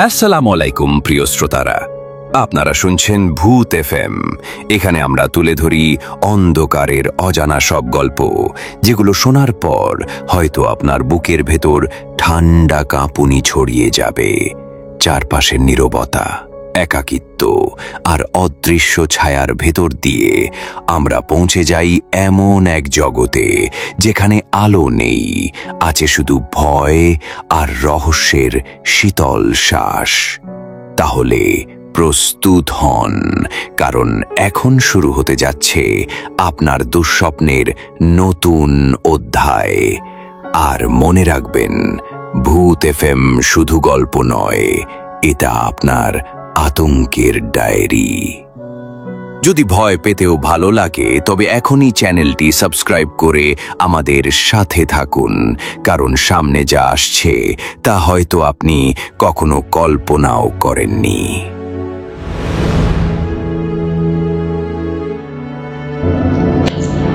আসসালামু আলাইকুম প্রিয় শ্রোতারা, আপনারা শুনছেন ভূত এফএম। এখানে আমরা তুলে ধরি অন্ধকারের অজানা সব গল্প, যেগুলো শোনার পর হয়তো আপনার বুকের ভেতর ঠান্ডা কাঁপুনি ছড়িয়ে যাবে। চারপাশের নীরবতা, একাকিত্ব আর অদৃশ্য ছায়ার ভেতর দিয়ে আমরা পৌঁছে যাই এমন এক জগতে যেখানে আলো নেই, আছে শুধু ভয় আর রহস্যের শীতল শ্বাস। তাহলে প্রস্তুত হন, কারণ এখন শুরু হতে যাচ্ছে আপনার দুঃস্বপ্নের নতুন অধ্যায়। আর মনে রাখবেন, ভূত এফএম শুধু গল্প নয়, এটা আপনার আতঙ্কের ডায়েরি। যদি ভয় পেতেও ভালো লাগে, তবে এখনই চ্যানেলটি সাবস্ক্রাইব করে আমাদের সাথে থাকুন, কারণ সামনে যা আসছে তা হয়তো আপনি কখনো কল্পনাও করেননি।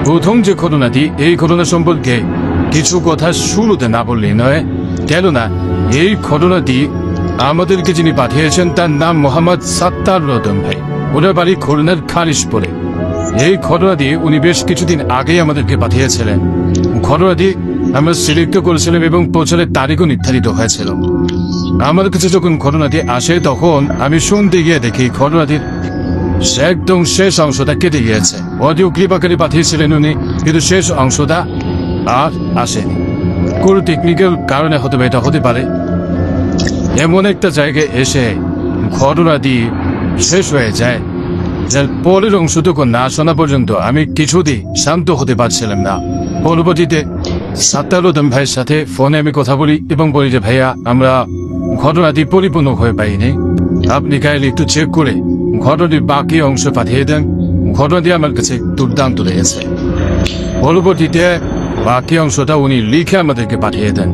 প্রথম যে ঘটনাটি, এই ঘটনা সম্পর্কে কিছু কথা শুরুতে না বললে নয়। কেননা এই ঘটনাটি আমাদেরকে যিনি পাঠিয়েছেন তার নাম মোহাম্মদ সাত্তার রতন ভাই। ওনার বাড়ি খুলনার খালিশপুরে। এই ঘটনাটি উনি বেশ কিছুদিন আগেই আমাদেরকে পাঠিয়েছিলেন। ঘটনাটি আমরা সিলেক্ট করেছিলাম এবং পৌঁছানোর তারিখও নির্ধারিত হয়েছিল। আমার কাছে যখন ঘটনাটি আসে, তখন আমি শুনতে গিয়ে দেখি ঘটনাটির একদম শেষ অংশটা কেটে গিয়েছে। অডিও ক্লিপ আকারে পাঠিয়েছিলেন উনি, কিন্তু শেষ অংশটা আর আসেনি। কোনো টেকনিক্যাল কারণে হতে পারে, এটা হতে পারে। এমন একটা জায়গায় এসে ঘটনাটি শেষ হয়ে যায়, যার পরের অংশটুকু না শোনা পর্যন্ত আমি কিছুতেই শান্ত হতে পারছিলাম না। পরবর্তীতে সাত্তার রতন ভাইয়ের সাথে ফোনে আমি কথা বলি এবং বলি যে, ভাইয়া, আমরা ঘটনাটি পরিপূর্ণ হয়ে পাইনি, আপনি কাইন্ডলি একটু চেক করে ঘটনাটির বাকি অংশ পাঠিয়ে দেন। ঘটনাটি আমার কাছে দুর্দান্ত লেগেছে। পরবর্তীতে বাকি অংশটা উনি লিখে আমাদেরকে পাঠিয়ে দেন।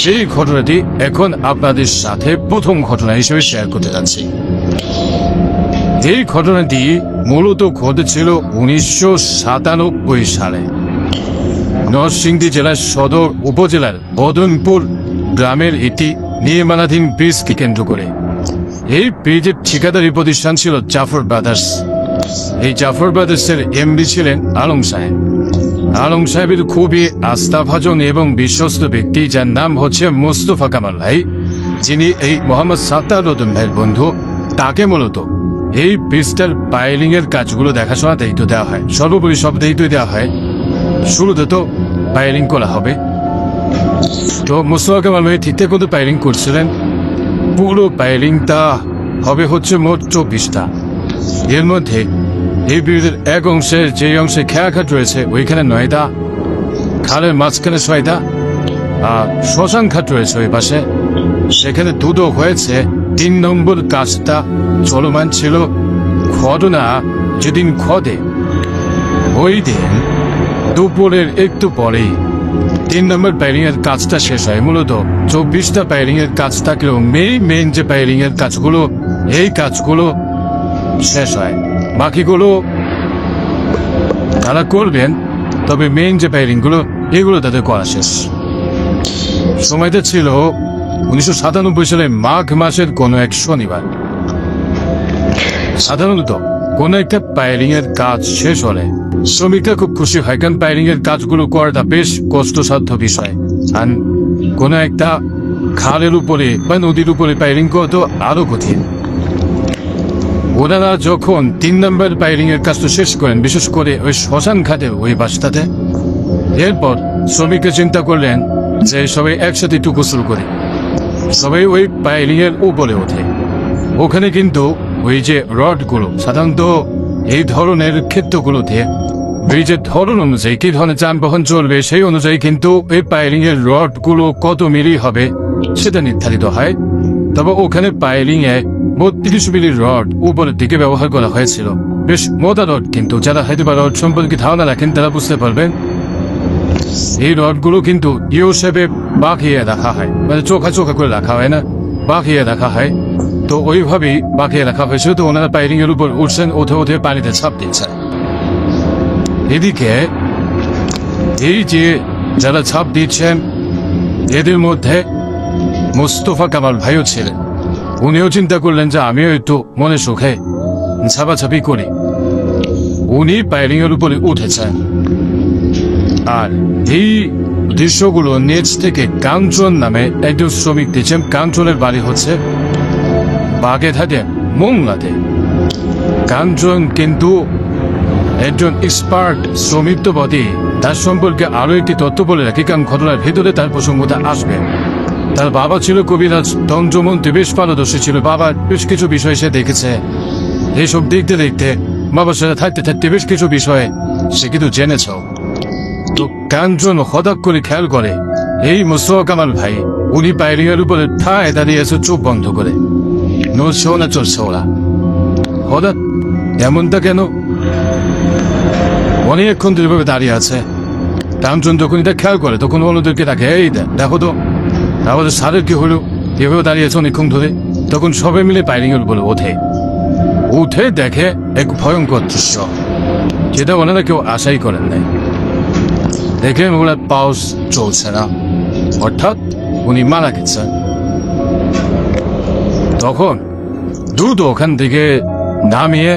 সেই ঘটনাটি এখন আপনাদের সাথে প্রথম ঘটনা হিসেবে শেয়ার করতে যাচ্ছি। এই ঘটনাটি মূলত ঘটেছিল 1997 সালে নরসিংদী জেলার সদর উপজেলার বদনপুর গ্রামের একটি নির্মাণাধীন ব্রিজকে কেন্দ্র করে। এই ব্রিজের ঠিকাদারি প্রতিষ্ঠান ছিল জাফর ব্রাদার্স। এই জাফর ব্রাদার্সের এমডি ছিলেন আলম সাহেব। আলম সাহেবের খুবই আস্থাভাজন এবং বিশ্বস্ত ব্যক্তি, যার নাম হচ্ছে মোস্তফা কামাল ভাই, যিনি এই মোহাম্মদ সাত্তার রতন ভাইয়ের বন্ধু। তাকে মূলত এই ব্রিজটার পাইলিং এর কাজগুলো দেখাশোনার দায়িত্ব দেওয়া হয়। সর্বোপরি সব দায়িত্ব দেওয়া হয়। শুরুতে তো পাইলিং করা হবে, তো মোস্তফা কামাল ভাই ঠিকঠাক মতো পাইলিং করছিলেন। পুরো পাইলিংটা হবে হচ্ছে মোট 24টা। এর মধ্যে এই ব্রিজের এক অংশের যে অংশে খেয়াঘাট রয়েছে ওইখানে 9টা, খালের মাঝখানে 6টা, আর শ্মশান ঘাট রয়েছে ওই পাশে, সেখানে 2টো হয়েছে। 3 নম্বর কাজটা চলমান ছিল। ঘটনা যেদিন ঘটে ওই দিন দুপুরের একটু পরেই 3 নম্বর পাইলিং এর কাজটা শেষ হয়। মূলত 24টা পাইলিং এর কাজ থাকলেও মেইন যে পাইলিং এর কাজগুলো, এই কাজগুলো শেষ হয়। বাকিগুলো তারা করবেন, তবে মেইন যে পাইলিং গুলো, এগুলো তাদের করা শেষ। সময়টা ছিল 1997 সালে মাঘ মাসের কোনো এক শনিবার। সাধারণত কোন একটা পাইলিং এর কাজ শেষ হলে শ্রমিকরা খুব খুশি হয়, কারণ পাইলিং এর কাজগুলো করাটা বেশ কষ্টসাধ্য বিষয়। আর কোন একটা খালের উপরে বা নদীর উপরে পাইলিং করা তো আরো কঠিন। ওনারা যখন 3 নম্বর পাইলিং এর কাজটা শেষ করেন, বিশেষ করে ওই শ্মশান ঘাটের ওই বাসটাতে, এরপর শ্রমিকরা চিন্তা করলেন যে সবাই একসাথে একটু গোসল করে সবাই ওই পাইলিং এর উপরে ওঠে। ওখানে কিন্তু ওই যে রডগুলো, সাধারণত এই ধরনের ক্ষেত্রগুলোতে ব্রিজের ধরন অনুযায়ী কি ধরনের যানবাহন চলবে সেই অনুযায়ী কিন্তু এই পাইলিং এর রডগুলো কত মিলি হবে সেটা নির্ধারিত হয়। তবে ওখানে পাইলিং এ 32 মিলির রড উপরের দিকে ব্যবহার করা হয়েছিল। বেশ মোটা রড, কিন্তু যারা হয়তো বা রড সম্পর্কে ধারণা রাখেন তারা বুঝতে পারবেন। এই রডগুলো কিন্তু ইউ শেপে বাঁকিয়ে রাখা হয়, মানে চোখা চোখা করে রাখা হয় না, বাঁকিয়ে রাখা হয়। তো ওইভাবেই বাঁকিয়ে রাখা হয়েছিল। তো ওনারা পাইলিং এর উপর উঠছেন, উঠে পানিতে ছাপ দিচ্ছে। এদিকে এই যে যারা ছাপ দিচ্ছেন, এদের মধ্যে মোস্তফা কামাল ভাইও ছিলেন। উনিও চিন্তা করলেন যে আমিও একটু মনে সুখে ছাপাছাপি করি। উনি পাইলিং এর উপরে উঠেছেন, আর এই দৃশ্যগুলো নেট থেকে কাঞ্চন নামে একজন শ্রমিক দিচ্ছেন। কাঞ্চনের বাড়ি হচ্ছে বাগেরহাটে মোংলাতে। কাঞ্চন কিন্তু একজন এক্সপার্ট শ্রমিক তো বটে, তার সম্পর্কে আরো একটি তথ্য বলে রাখি, কারণ ঘটনার ভেতরে তার প্রসঙ্গটা আসবে। তার বাবা ছিল কবিরাজ, তন্ত্রমন্ত্রী, বেশ পারদর্শী ছিল। বাবার বেশ কিছু বিষয় সে দেখেছে। এইসব দেখতে দেখতে বাবার সাথে থাকতে থাকতে বেশ কিছু বিষয়ে সে কিন্তু জেনেছ। তো কাঞ্চন হঠাৎ করে খেয়াল করে এই মোস্তফা কামাল ভাই উনি পাইলিং এর উপরে ঠায় দাঁড়িয়ে আছে চোখ বন্ধ করে, নড়ছেও না চলছেও না। হঠাৎ এমনটা কেন? অনেকক্ষণ যেভাবে দাঁড়িয়ে আছে। কাঞ্চন যখন এটা খেয়াল করে তখন অন্যদেরকে ডাকে, এই দেখো তো আমাদের স্যারের কি হলো, এভাবে দাঁড়িয়েছে অনেকক্ষণ ধরে। তখন সবাই মিলে পাইলিং এর উপরে উঠে দেখে এক ভয়ঙ্কর দৃশ্য, যেটা ওনারা কেউ আশাই করেন নাই। দেখলেন ওনার পাউস চলছে না, অর্থাৎ উনি মারা গেছেন। তখন দ্রুত ওখান থেকে নামিয়ে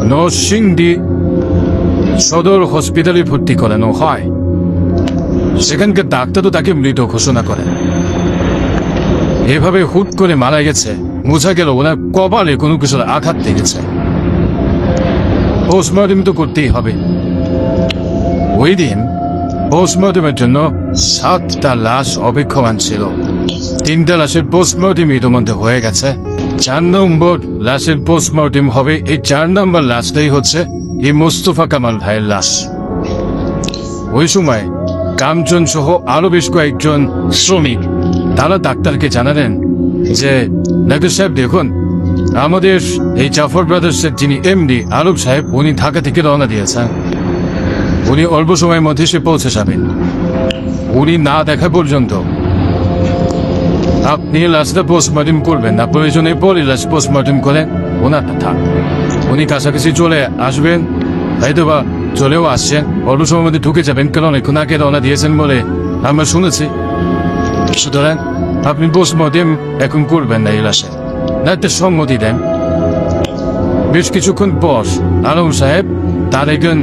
নরসিংদী সদর হসপিটালে ভর্তি করানো হয়। সেখানকার ডাক্তারও তাকে মৃত ঘোষণা করেন। এভাবে হুট করে মারা গেছে, বোঝা গেল ওনার কপালে কোনো কিছুর আঘাত লেগেছে। পোস্টমর্টম তো করতেই হবে। ওই দিন পোস্টমর্টমের জন্য 7টা লাশ অপেক্ষমান ছিল। 3টা লাশের পোস্টমর্টম ইতিমধ্যে হয়ে গেছে। 4 নম্বর লাশের পোস্টমর্টম হবে। এই 4 নম্বর লাশটাই হচ্ছে এই মোস্তফা কামাল ভাইয়ের লাশ। ওই সময় কাঞ্চন সহ আরো বেশ কয়েকজন শ্রমিক তারা ডাক্তারকে জানালেন যে ডাক্তার সাহেব দেখুন, আমাদের এই জাফর ব্রাদার্সের যিনি এমডি আরব সাহেব, উনি ঢাকা থেকে রওনা দিয়েছেন। উনি অল্প সময়ের মধ্যে সে পৌঁছে যাবেন। উনি না দেখা পর্যন্ত আপনি লাশটা পোস্টমর্টম করবেন না, প্রয়োজনে পরে লাশ পোস্টমর্টম করেন। ওনারটা থাক, উনি কাছাকাছি চলে আসবেন, হয়তো বা চলেও আসছেন, অল্প সময়ের মধ্যে ঢুকে যাবেন, কারণ অনেকক্ষণ আগে রওনা দিয়েছেন বলে আমরা শুনেছি। সুতরাং আপনি পোস্টমর্টম এখন করবেন না এই লাশে, না একটা সম্মতি দেন। বেশ কিছুক্ষণ পর আলম সাহেব তার একজন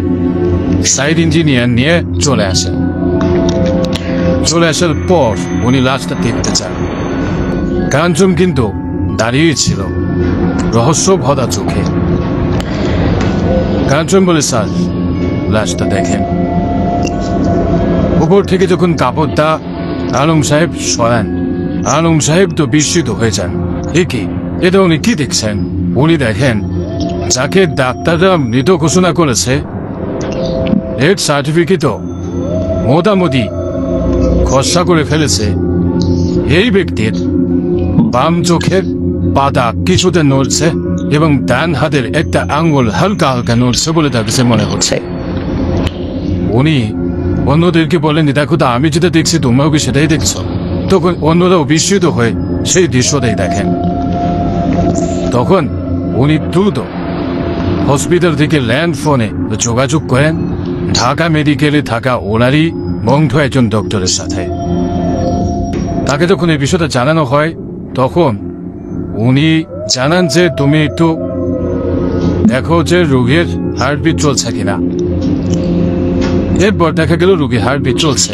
সাইড ইঞ্জিনিয়ার নিয়ে চলে আসেন। চলে আসার পর উনি লাশটা দেখতে চান। কাঞ্চন কিন্তু দাঁড়িয়ে ছিল রহস্য ভরা চোখে। কাঞ্চন বলে, স্যার লাশটা দেখেন। উপর থেকে যখন কাপড়টা আলম সাহেব সরান, আলম সাহেব তো বিস্মিত হয়ে যান। এটা উনি কি দেখছেন? উনি দেখেন যাকে ডাক্তাররা মৃত ঘোষণা করেছে এর সার্টিফিকেটও মোটামুটি খসড়া করে ফেলেছে। এই ব্যক্তির বাম চোখের পাতা কিছুতে নড়ছে এবং ডান হাতের একটা আঙ্গুল হালকা হালকা নড়ছে বলে তার কাছে মনে হচ্ছে। উনি অন্যদেরকে বলেন, দেখো তো আমি যেটা দেখছি তোমরাও কি সেটাই দেখছো? তখন অন্যরাও বিস্মিত হয়ে সেই দৃশ্যটাই দেখেন। তখন উনি দ্রুত হসপিটাল থেকে ল্যান্ড ফোনে যোগাযোগ করেন ঢাকা মেডিকেলে থাকা ওনারই বন্ধু একজন ডক্টরের সাথে। তাকে যখন এই বিষয়টা জানানো হয় তখন উনি জানান যে তুমি একটু দেখো যে রোগীর হার্টবিট চলছে কিনা। এরপর দেখা গেল রোগীর হার্টবিট চলছে।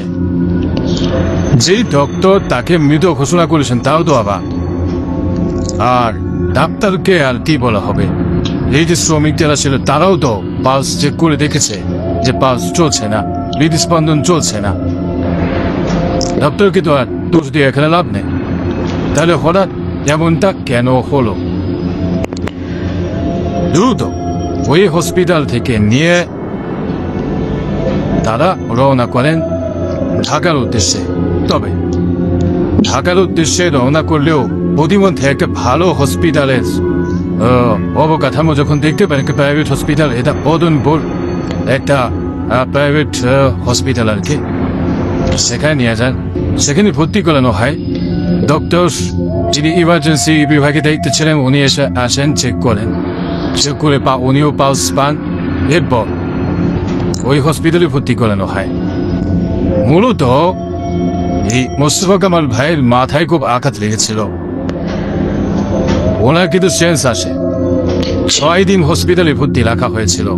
যেই ডক্টর তাকে মৃত ঘোষণা করেছেন তাও তো আবার, আর ডাক্তারকে আর কি বলা হবে, এই যে শ্রমিক যারা ছিল তারাও তো পালস চেক করে দেখেছে যে পালস চলছে না, হৃদস্পন্দন চলছে না। ডক্টরকে তো আর দোষ দিয়ে এখানে লাভ নেই। তাহলে হঠাৎ এমনটা কেন হলো? দ্রুত ওই হসপিটাল থেকে নিয়ে তারা রওনা করেন ঢাকার উদ্দেশ্যে। তবে ঢাকার উদ্দেশ্যে রওনা করলেও প্রতিমধ্যে একটা ভালো হসপিটালের অবকাঠামো যখন দেখতে পারেন, একটা প্রাইভেট হসপিটাল, এটা বদনপুর একটা প্রাইভেট হসপিটাল আর কি, সেখানে নিয়ে যান। সেখানে ভর্তি করানো হয়। ডক্টর যিনি ইমার্জেন্সি বিভাগে দায়িত্ব ছিলেন উনি এসে আসেন, চেক করেন, চেক করে উনিও পালস পান। এরপর ওই হসপিটালে ভর্তি করানো হয়। মূলত এই মোস্তফা কামাল ভাইয়ের মাথায় খুব আঘাত লেগেছিল। ওনার কিন্তু সেন্স আসে। 6 দিন হসপিটালে ভর্তি রাখা হয়েছিল,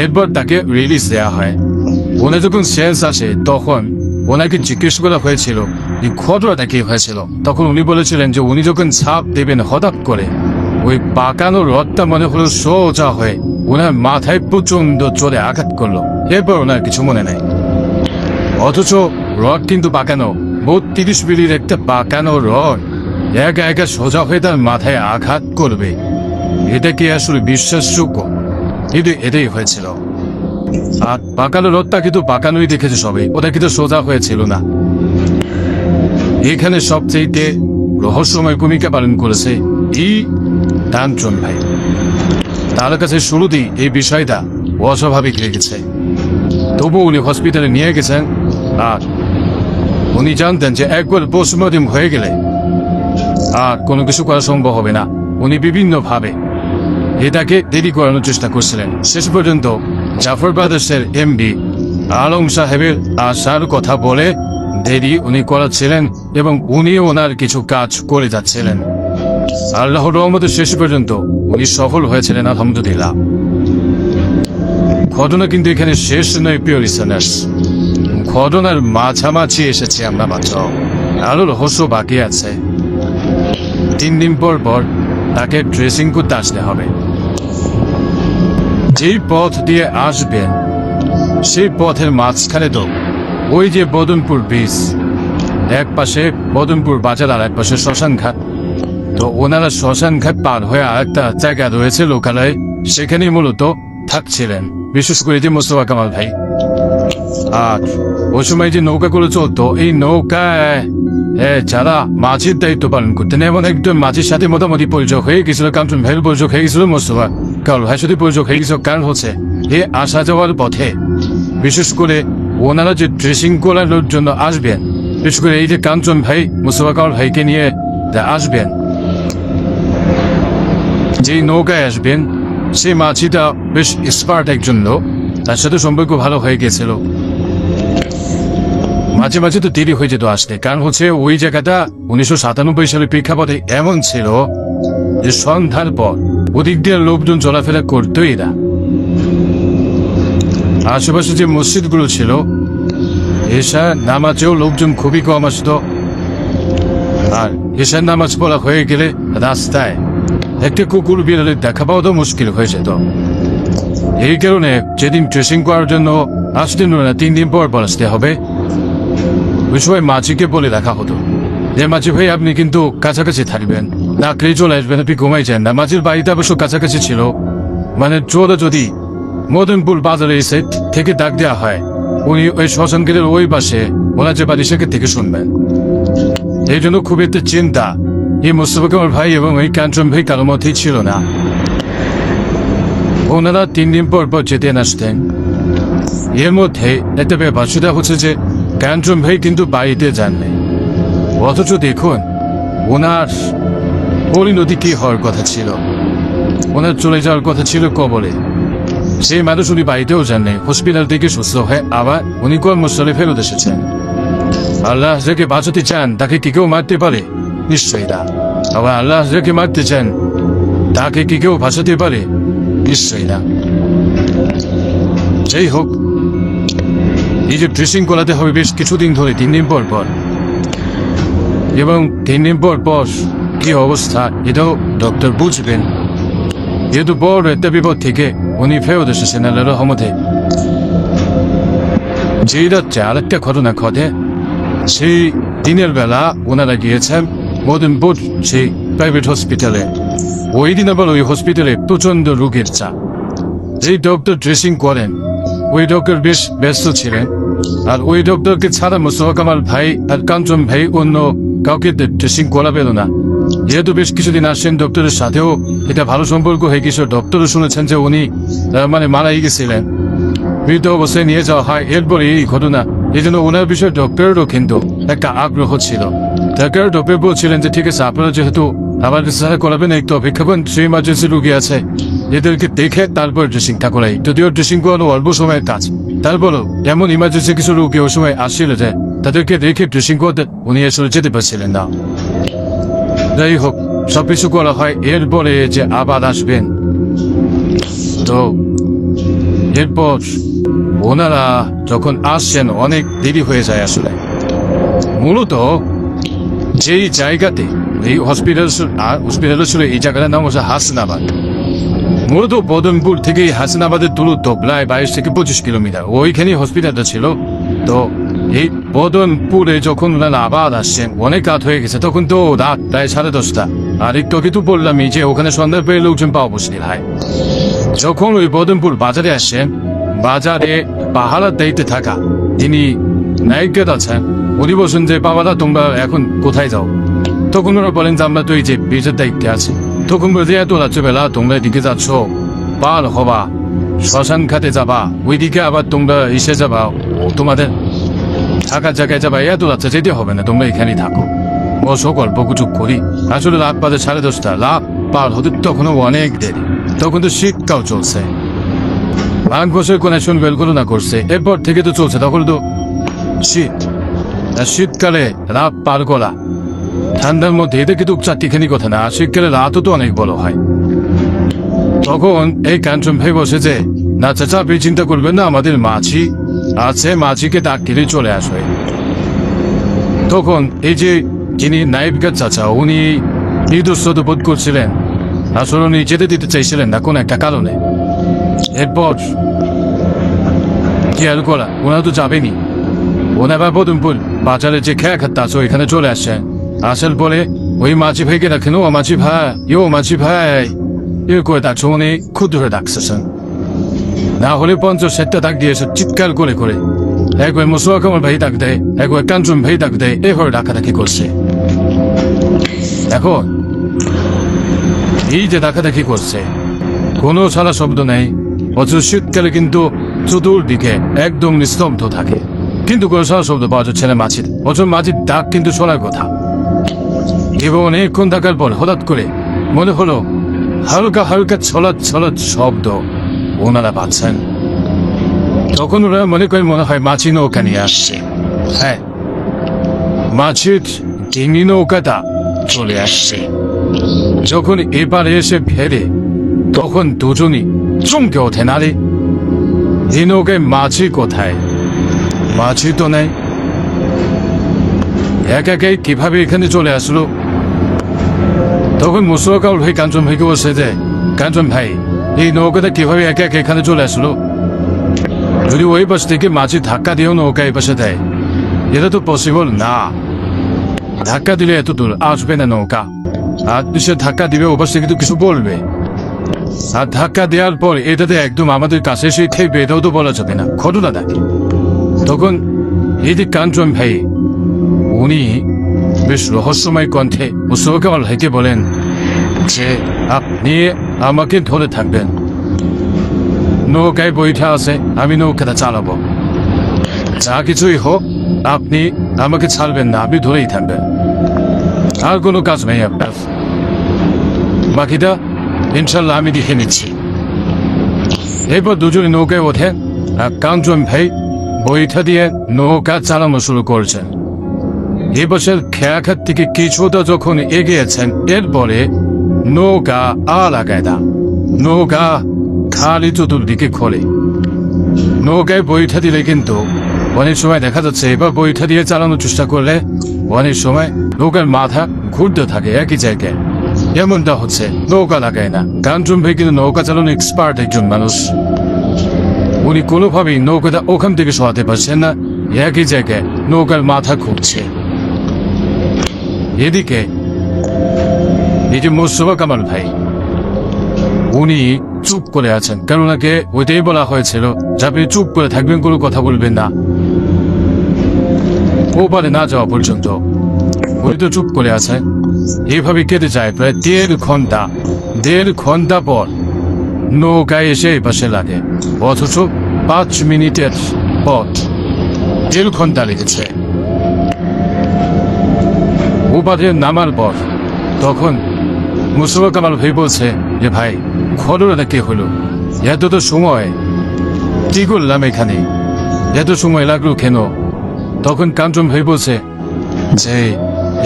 এরপর তাকে রিলিজ দেওয়া হয়। ওনার যখন সেন্স আসে তখন ওনাকে জিজ্ঞেস করা হয়েছিল এই ঘটনাটা কি হয়েছিল। তখন উনি বলেছিলেন যে উনি যখন ছাপ দেবেন হঠাৎ করে ওই পাকানো রথটা মনে হলো সোজা হয়ে ওনার মাথায় প্রচন্ড জোরে আঘাত করলো। এরপর ওনার কিছু মনে নেই, অথচ রড কিন্তু পাকানো, 32 মিলির একটা পাকানো রড একা একা সোজা হয়ে তার মাথায় আঘাত করবে, এটা কি আসলে বিশ্বাসযোগ্য? কিন্তু এটাই হয়েছিল। আর পাকানো রথটা কিন্তু পাকানোই দেখেছে সবাই, ওটা কিন্তু সোজা হয়েছিল না। এখানে সবচেয়ে রহস্যময় ভূমিকা পালন করেছে এই কাঞ্চন ভাই। তার কাছে শুরুতেই এই বিষয়টা অস্বাভাবিক লেগেছে, তবু উনি হসপিটালে নিয়ে গেছেন। আর উনি জানতেন যে একবার পোস্টমর্টম হয়ে গেলে আর কোনো কিছু করা সম্ভব হবে না। উনি বিভিন্নভাবে এটাকে দেরি করানোর চেষ্টা করছিলেন। শেষ পর্যন্ত জাফর ব্রাদার্সের এমডি আলম সাহেবের আসার কথা বলে দেরি উনি করাচ্ছিলেন এবং উনি ওনার কিছু কাজ করে যাচ্ছিলেন। আল্লাহর রহমতে শেষ পর্যন্ত উনি সফল হয়েছিলেন, আলহামদুলিল্লাহ। ঘটনা কিন্তু এখানে শেষ নয় প্রিয় লিসেনার্স, ঘটনার মাঝামাঝি এসেছে আমরা মাত্র। আরো রহস্য বাকি আছে। 3 দিন পর পর তাকে ড্রেসিং করতে আসতে হবে। যেই পথ দিয়ে আসবেন সেই পথের মাঝখানে তো ওই যে বদনপুর ব্রিজ, এক পাশে বদনপুর বাজার আর এক পাশে শ্মশান ঘাট। তো ওনারা শ্মশান ঘাট পার হয়ে আরেকটা জায়গা রয়েছে লোকালয়ে, সেখানেই মূলত থাকছিলেন, বিশেষ করে যে মোস্তফা কামাল ভাই। আর ওই সময় যে নৌকাগুলো চলতো, এই নৌকায় যারা মাঝির দায়িত্ব পালন করতেন, এমন একজন মাঝির সাথে মোটামুটি পরিচয় হয়ে গেছিল, কাঞ্চন ভাইয়ের পরিচয় হয়ে গেছিল, মোস্তফা কামাল ভাইয়ের সাথে পরিচয় হয়ে গেছিল। কারণ হচ্ছে এই আসা যাওয়ার পথে বিশেষ করে ওনারা যে ড্রেসিং করানোর জন্য আসবেন, বিশেষ করে এই যে কাঞ্চন ভাই মোস্তফা কামাল ভাইকে নিয়ে আসবেন, যেই নৌকায় আসবেন সেই মাঝিটা বেশ এক্সপার্ট একজন লোক, তার সাথে সম্পর্ক ভালো হয়ে গেছিল। মাঝে মাঝে তো দেরি হয়ে যেত আসতে, কারণ হচ্ছে ওই জায়গাটা 1997 সালে প্রেক্ষাপটে এমন ছিল যে সন্ধ্যার পর ওদিক দিয়ে লোকজন চলাফেরা করতোই না। আশেপাশে যে মসজিদগুলো ছিল এশা নামাজেও লোকজন খুবই কম আসত। আর এশার নামাজ পড়া হয়ে গেলে রাস্তায় একটা কুকুর বিড়ালের দেখা পাওয়া তো মুশকিল হয়ে যেত। এই কারণে যেদিন ড্রেসিং করার জন্য আসতেন না, 3 দিন পর পর আসতে হবে, ওই সময় মাঝিকে বলে রাখা হতো যে মাঝি ভাই আপনি কিন্তু কাছাকাছি থাকবেন, না খেয়ে চলে আসবেন, আপনি ঘুমাই যান না। মাঝির বাড়িতে অবশ্য কাছাকাছি ছিল, মানে চোরা যদি মদনপুর বাজারে এসে থেকে ডাক দেওয়া হয়, উনি ওই শ্মশান ঘাটের ওই পাশে ওনার যে বাড়ি সেখান থেকে শুনবেন। এই জন্য খুব একটা চিন্তা এই মোস্তফা কামাল ভাই এবং এই কাঞ্চন ভাই কারোর মধ্যেই ছিল না। ওনারা 3 দিন পর পর যেতেন আসতেন। এর মধ্যে একটা ব্যাপার, সেটা হচ্ছে যে কাঞ্চন ভাই কিন্তু বাড়িতে যান নাই, অথচ দেখুন ওনার পরিণতি কি হওয়ার কথা ছিল। ওনার চলে যাওয়ার কথা ছিল কবরে, সেই মানুষ উনি বাড়িতেও যান নাই। হসপিটাল থেকে সুস্থ হয়ে আবার উনি কর্মস্থলে ফেরত এসেছেন। আল্লাহ যাকে বাঁচাতে চান তাকে কি কেউ মারতে পারে? নিশ্চয়ই না। আবার আল্লাহ যাকে মারতে চান তাকে কি কেউ বাঁচাতে পারে? নিশ্চয়ই না। যাই হোক, এই যে ড্রেসিং করাতে হবে বেশ কিছুদিন ধরে, 3 দিন পর পর, এবং 3 দিন পর পর কি অবস্থা এটাও ডক্টর বুঝবেন। যেহেতু বড় একটা বিপদ থেকে উনি ফেরত এসেছেন আল্লাহর রহমতে। যেই রাত্রে আরেকটা ঘটনা ঘটে, সেই দিনের বেলা ওনারা গিয়েছেন মদনপুর সেই প্রাইভেট হসপিটালে। ওই দিন আবার ওই হসপিটালে প্রচন্ড রোগীর চাপ। যেই ডক্টর ড্রেসিং করেন ওই ডক্টর বেশ ব্যস্ত ছিলেন, আর ওই ডক্টরকে ছাড়া মোস্তফা কামাল ভাই আর কাঞ্চন ভাই অন্য কাউকে ড্রেসিং করাবেন না। যেহেতু বেশ কিছুদিন আসছেন ডক্টরের সাথেও এটা ভালো সম্পর্ক হয়ে গেছে, ডক্টরও শুনেছেন যে উনি মানে মারাই গেছিলেন, মৃত অবস্থায় নিয়ে যাওয়া হয়। এরপরে এই ঘটনা, এই জন্য ওনার বিষয়ে ডক্টরেরও কিন্তু একটা আগ্রহ ছিল। তার কারণ ডক্টর বলছিলেন যে ঠিক আছে, আপনারা যেহেতু আমাদের সাথে করাবেন, একটু অপেক্ষা করেন, সেই ইমার্জেন্সি রুগী আছে, এদেরকে দেখে তারপর ড্রেসিংটা করাই। যদিও ড্রেসিং করানো অল্প সময়ের কাজ, তারপরও এমন ইমার্জেন্সি কিছু রুগী ওই সময় আসছিল যে তাদেরকে রেখে ড্রেসিং করতে উনি আসলে যেতে পারছিলেন না। যাই হোক, সবকিছু করা হয়, এরপরে যে আবার আসবেন, তো এরপর ওনারা যখন আসছেন অনেক দেরি হয়ে যায় আসলে। মূলত যেই জায়গাতে এই হসপিটাল ছিল, এই জায়গাটার নাম হচ্ছে হাসনাবাদ। মূলত বদনপুর থেকে হাসনাবাদের দূরত্ব প্রায় 22 থেকে 25 কিলোমিটার। ওইখানে হসপিটালটা ছিল। তো এই বদনপুরে যখন ওনারা আবার আসছেন, অনেক রাত হয়ে গেছে, তখন তো রাত প্রায় 10:30। আর একটু কিন্তু বললামই যে ওখানে সন্ধ্যা পেয়ে লোকজন পাওয়া মুশকিল হয়। যখন ওই বদনপুর বাজারে আসছেন, বাজারে পাহারার দায়িত্বে থাকা যিনি নায়ক গেট আছেন, উনি বলছেন যে বাবারা তোমরা এখন কোথায় যাও? তখন ওরা বলেন যে আমরা তো এই যে ব্রিজের দায়িত্বে আছি। তখন বলছে এত রাত্রেবেলা তোমরা এদিকে যাচ্ছ, পার হবা, শ্মশান ঘাটে যাবা, ওইদিকে আবার তোমরা এসে যাবা, তোমাদের থাকার জায়গায় যাবা, এত রাত্রে যেতে হবে না, তোমরা এখানেই থাকো। বসো, গল্প গুজব করি। আসলে রাত বাজে 10:30, রাত পার হতে তখনও অনেক দেরি। তখন তো শীতকাল চলছে, মাঘ বছর কানেকশন বেলগুলো করছে, এরপর থেকে তো চলছে, তখন তো শীত। শীতকালে রাত পার করা, ঠান্ডার মধ্যে এদের কিন্তু চারটিখানি কথা না। শীতকালে রাতও তো অনেক বড় হয়। তখন এই কাঞ্চন ভাই বসে যে, না চাচা আপনি চিন্তা করবেন না, আমাদের মাছি আছে, মাছিকে ডাক দিলে চলে আসবে। তখন এই যে যিনি নাইবগার চাচা, উনি নির্দোষত বোধ করছিলেন, আসলে উনি যেতে দিতে চাইছিলেন না কোন একটা কারণে। এরপর কি আর করা, ওনারা তো যাবেনি। ওনারা বদমপুর বাজারে যে খেয়া খাতে আছে ওইখানে চলে আসছেন। আসার পরে ওই মাছি ভাইকে রাখেন, ও মাছি ভাই, মাছি ভাই এ করে ডাকছে, উনি ক্ষুদ্র হয়ে ডাকছেন। না হলে 50-60টা ডাক দিয়েছে চিৎকার করে করে। একবার মুসুয়া কামাল ভাই ডাক দেয়, একবার কাঞ্চন ভাই ডাক দেয়, এভাবে ডাকাডাকি করছে। এখন এই যে ডাকাডাকি করছে, কোনো সারা শব্দ নেই, অথচ শীতকালে কিন্তু চতুর্দিকে একদম নিস্তব্ধ থাকে, কিন্তু কোনো সারা শব্দ পাওয়া যাচ্ছে না মাছির। অথচ মাছির ডাক কিন্তু শোনার কথা। এবং অনেকক্ষণ থাকার পর হঠাৎ করে মনে হলো হালকা হালকা ছলাৎ ছলাৎ শব্দ ওনারা পাচ্ছেন। তখন ওরা মনে করে মনে হয় মাছি নৌকা নিয়ে আসছে। হ্যাঁ, মাছির ডিঙি নৌকাটা চলে আসছে। যখন এবারে এসে ফেরে, তখন দুজনই চমকে ওঠেন, আরে এই নৌকায় মাছি কোথায়? মাছি তো নেই, একাই কিভাবে এখানে চলে আসলো? তখন মুসুয়াকাউল ভাই কাঞ্চন ভাইকে বসে যায়, কাঞ্চন ভাই এই নৌকাটা কিভাবে একা এখানে চলে আসলো? যদি ওই পাশ থেকে মাছি ধাক্কা দিয়েও নৌকা এই পাশে দেয়, এটা তো পসিবল না। ধাক্কা দিলে এত দূর আসবে না নৌকা, আর সে ধাক্কা দিবে ও পাশ থেকে তো কিছু বলবে, আর ধাক্কা দেওয়ার পর এটাতে একদম আমাদের কাছে এসে খেয়ে এটাও তো বলা যাবে না, ঘটনা থাকে। তখন এই যে কাঞ্চন ভাই, উনি বেশ রহস্যময় কণ্ঠে মুসলমান ভাইকে বলেন যে আপনি আমাকে ধরে থাকবেন, নৌকায় বৈঠা আছে, আমি নৌকাটা চালাবো, যা কিছুই হোক আপনি আমাকে ছাড়বেন না, আপনি ধরেই থাকবেন, আর কোনো কাজ নেই আপনার, বাকিটা ইনশাল্লাহ আমি দেখে নিচ্ছি। এরপর দুজনে নৌকায় ওঠেন, আর কাঞ্চন ভাই বৈঠা দিয়ে নৌকা চালানো শুরু করছেন। এবছর খেয়াঘাট থেকে কিছুটা যখন এগিয়েছেন, এরপরে নৌকা আর আগায় না, নৌকা খালি চতুর্দিকে খোলে। নৌকায় বৈঠা দিলে কিন্তু অনেক সময় দেখা যাচ্ছে, এবার বৈঠা দিয়ে চালানোর চেষ্টা করলে অনেক সময় নৌকার মাথা ঘুরতে থাকে একই জায়গায়, এমনটা হচ্ছে, নৌকা লাগায় না। কাঞ্চন ভাই কিন্তু নৌকা চালানো এক্সপার্ট একজন মানুষ, উনি কোনোভাবেই নৌকাটা ওখান থেকে সরাতে পারছেন না, একই জায়গায় নৌকার মাথা ঘুরছে। এদিকে এই যে মোস্তফা কামাল ভাই, উনি চুপ করে আছেন, কারণ ওনাকে ওইটাই বলা হয়েছিল যে আপনি চুপ করে থাকবেন, কোনো কথা বলবেন না, ওপারে না যাওয়া পর্যন্ত। উনি তো চুপ করে আছেন। এইভাবে কেটে যায় প্রায় 1.5 ঘন্টা। 1.5 ঘন্টা পর নৌকায় এসে এই পাশে লাগে, অথচ 5 মিনিটের পথ 1.5 ঘন্টা লেগেছে। ওপারে নামার পর তখন মুস্তফা কামাল ভাই বলছে যে ভাই ঘটনাটা কে হলো, এত তো সময় কি করলাম এখানে, এত সময় লাগলো কেন? তখন কাঞ্চন ভাই বলছে যে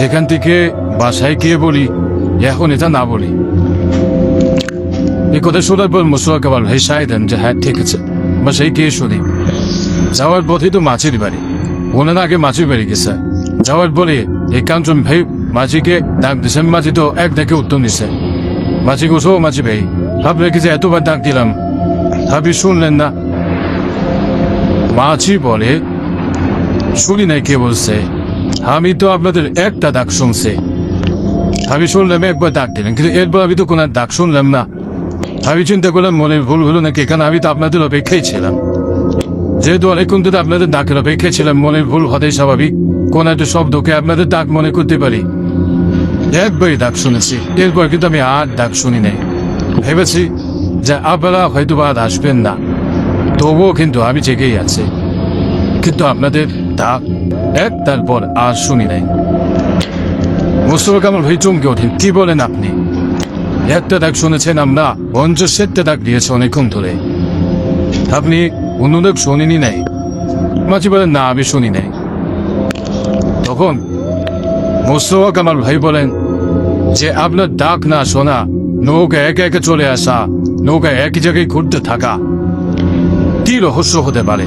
এখান থেকে বাসায় গিয়ে বলি, এখন এটা না বলি। এই কথা শোনার পর মোস্তফা কামাল ভাই সায় দেন যে হ্যাঁ ঠিক আছে, বাসায় গিয়ে শুনি। যাওয়ার পথে তো মাছির বাড়ি, ওনারা আগে মাছির বাড়ি গেছে। যাওয়ার পরে এই কাঞ্চন ভাই মাঝিকে ডাক দিয়েছেন, মাঝি তো এক ডাকে উত্তর নিছে। মাঝি গোসো মাঝি ভাই, ভাব রেখেছে এতবার ডাক দিলাম, ভাবি শুনলেন না। মাঝি বলে শুনি নাই, কে বলছে? আমি তো আপনাদের একটা ডাক শুনছি, আমি শুনলাম একবার ডাক দিলেন, কিন্তু এরপর আমি তো কোনো ডাক শুনলাম না। আমি চিন্তা করলাম মনে ভুল হলো নাকি, এখানে আমি তো আপনাদের অপেক্ষায় ছিলাম, যেহেতু অনেকক্ষণ ধরে আপনাদের ডাকের অপেক্ষায় ছিলাম, মনে ভুল হতেই স্বাভাবিক, কোন একটা শব্দকে আপনাদের ডাক মনে করতে পারি। একবারই ডাক শুনেছি, এরপর কিন্তু আমি আর ডাক শুনি নাই। ভেবেছি যে আপনারা হয়তো আর আসবেন না, তবুও কিন্তু আমি জেগেই আছি, কিন্তু আপনাদের ডাক একটার পর আর শুনি নাই। মোস্তফা কামাল ভাই চমকে ওঠেন, কি বলেন আপনি? একটা ডাক শুনেছেন, আমরা 50টা ডাক দিয়েছে অনেকক্ষণ ধরে, আপনি অন্য ডাক শোনেনি নাই? মাঝি বলেন না, আমি শুনি নাই। তখন মোস্তফা কামাল ভাই বলেন যে আপনার ডাক না শোনা, নৌকা একে একে চলে আসা, নৌকা একই জায়গায় ঘুরতে থাকা, কি রহস্য হতে পারে?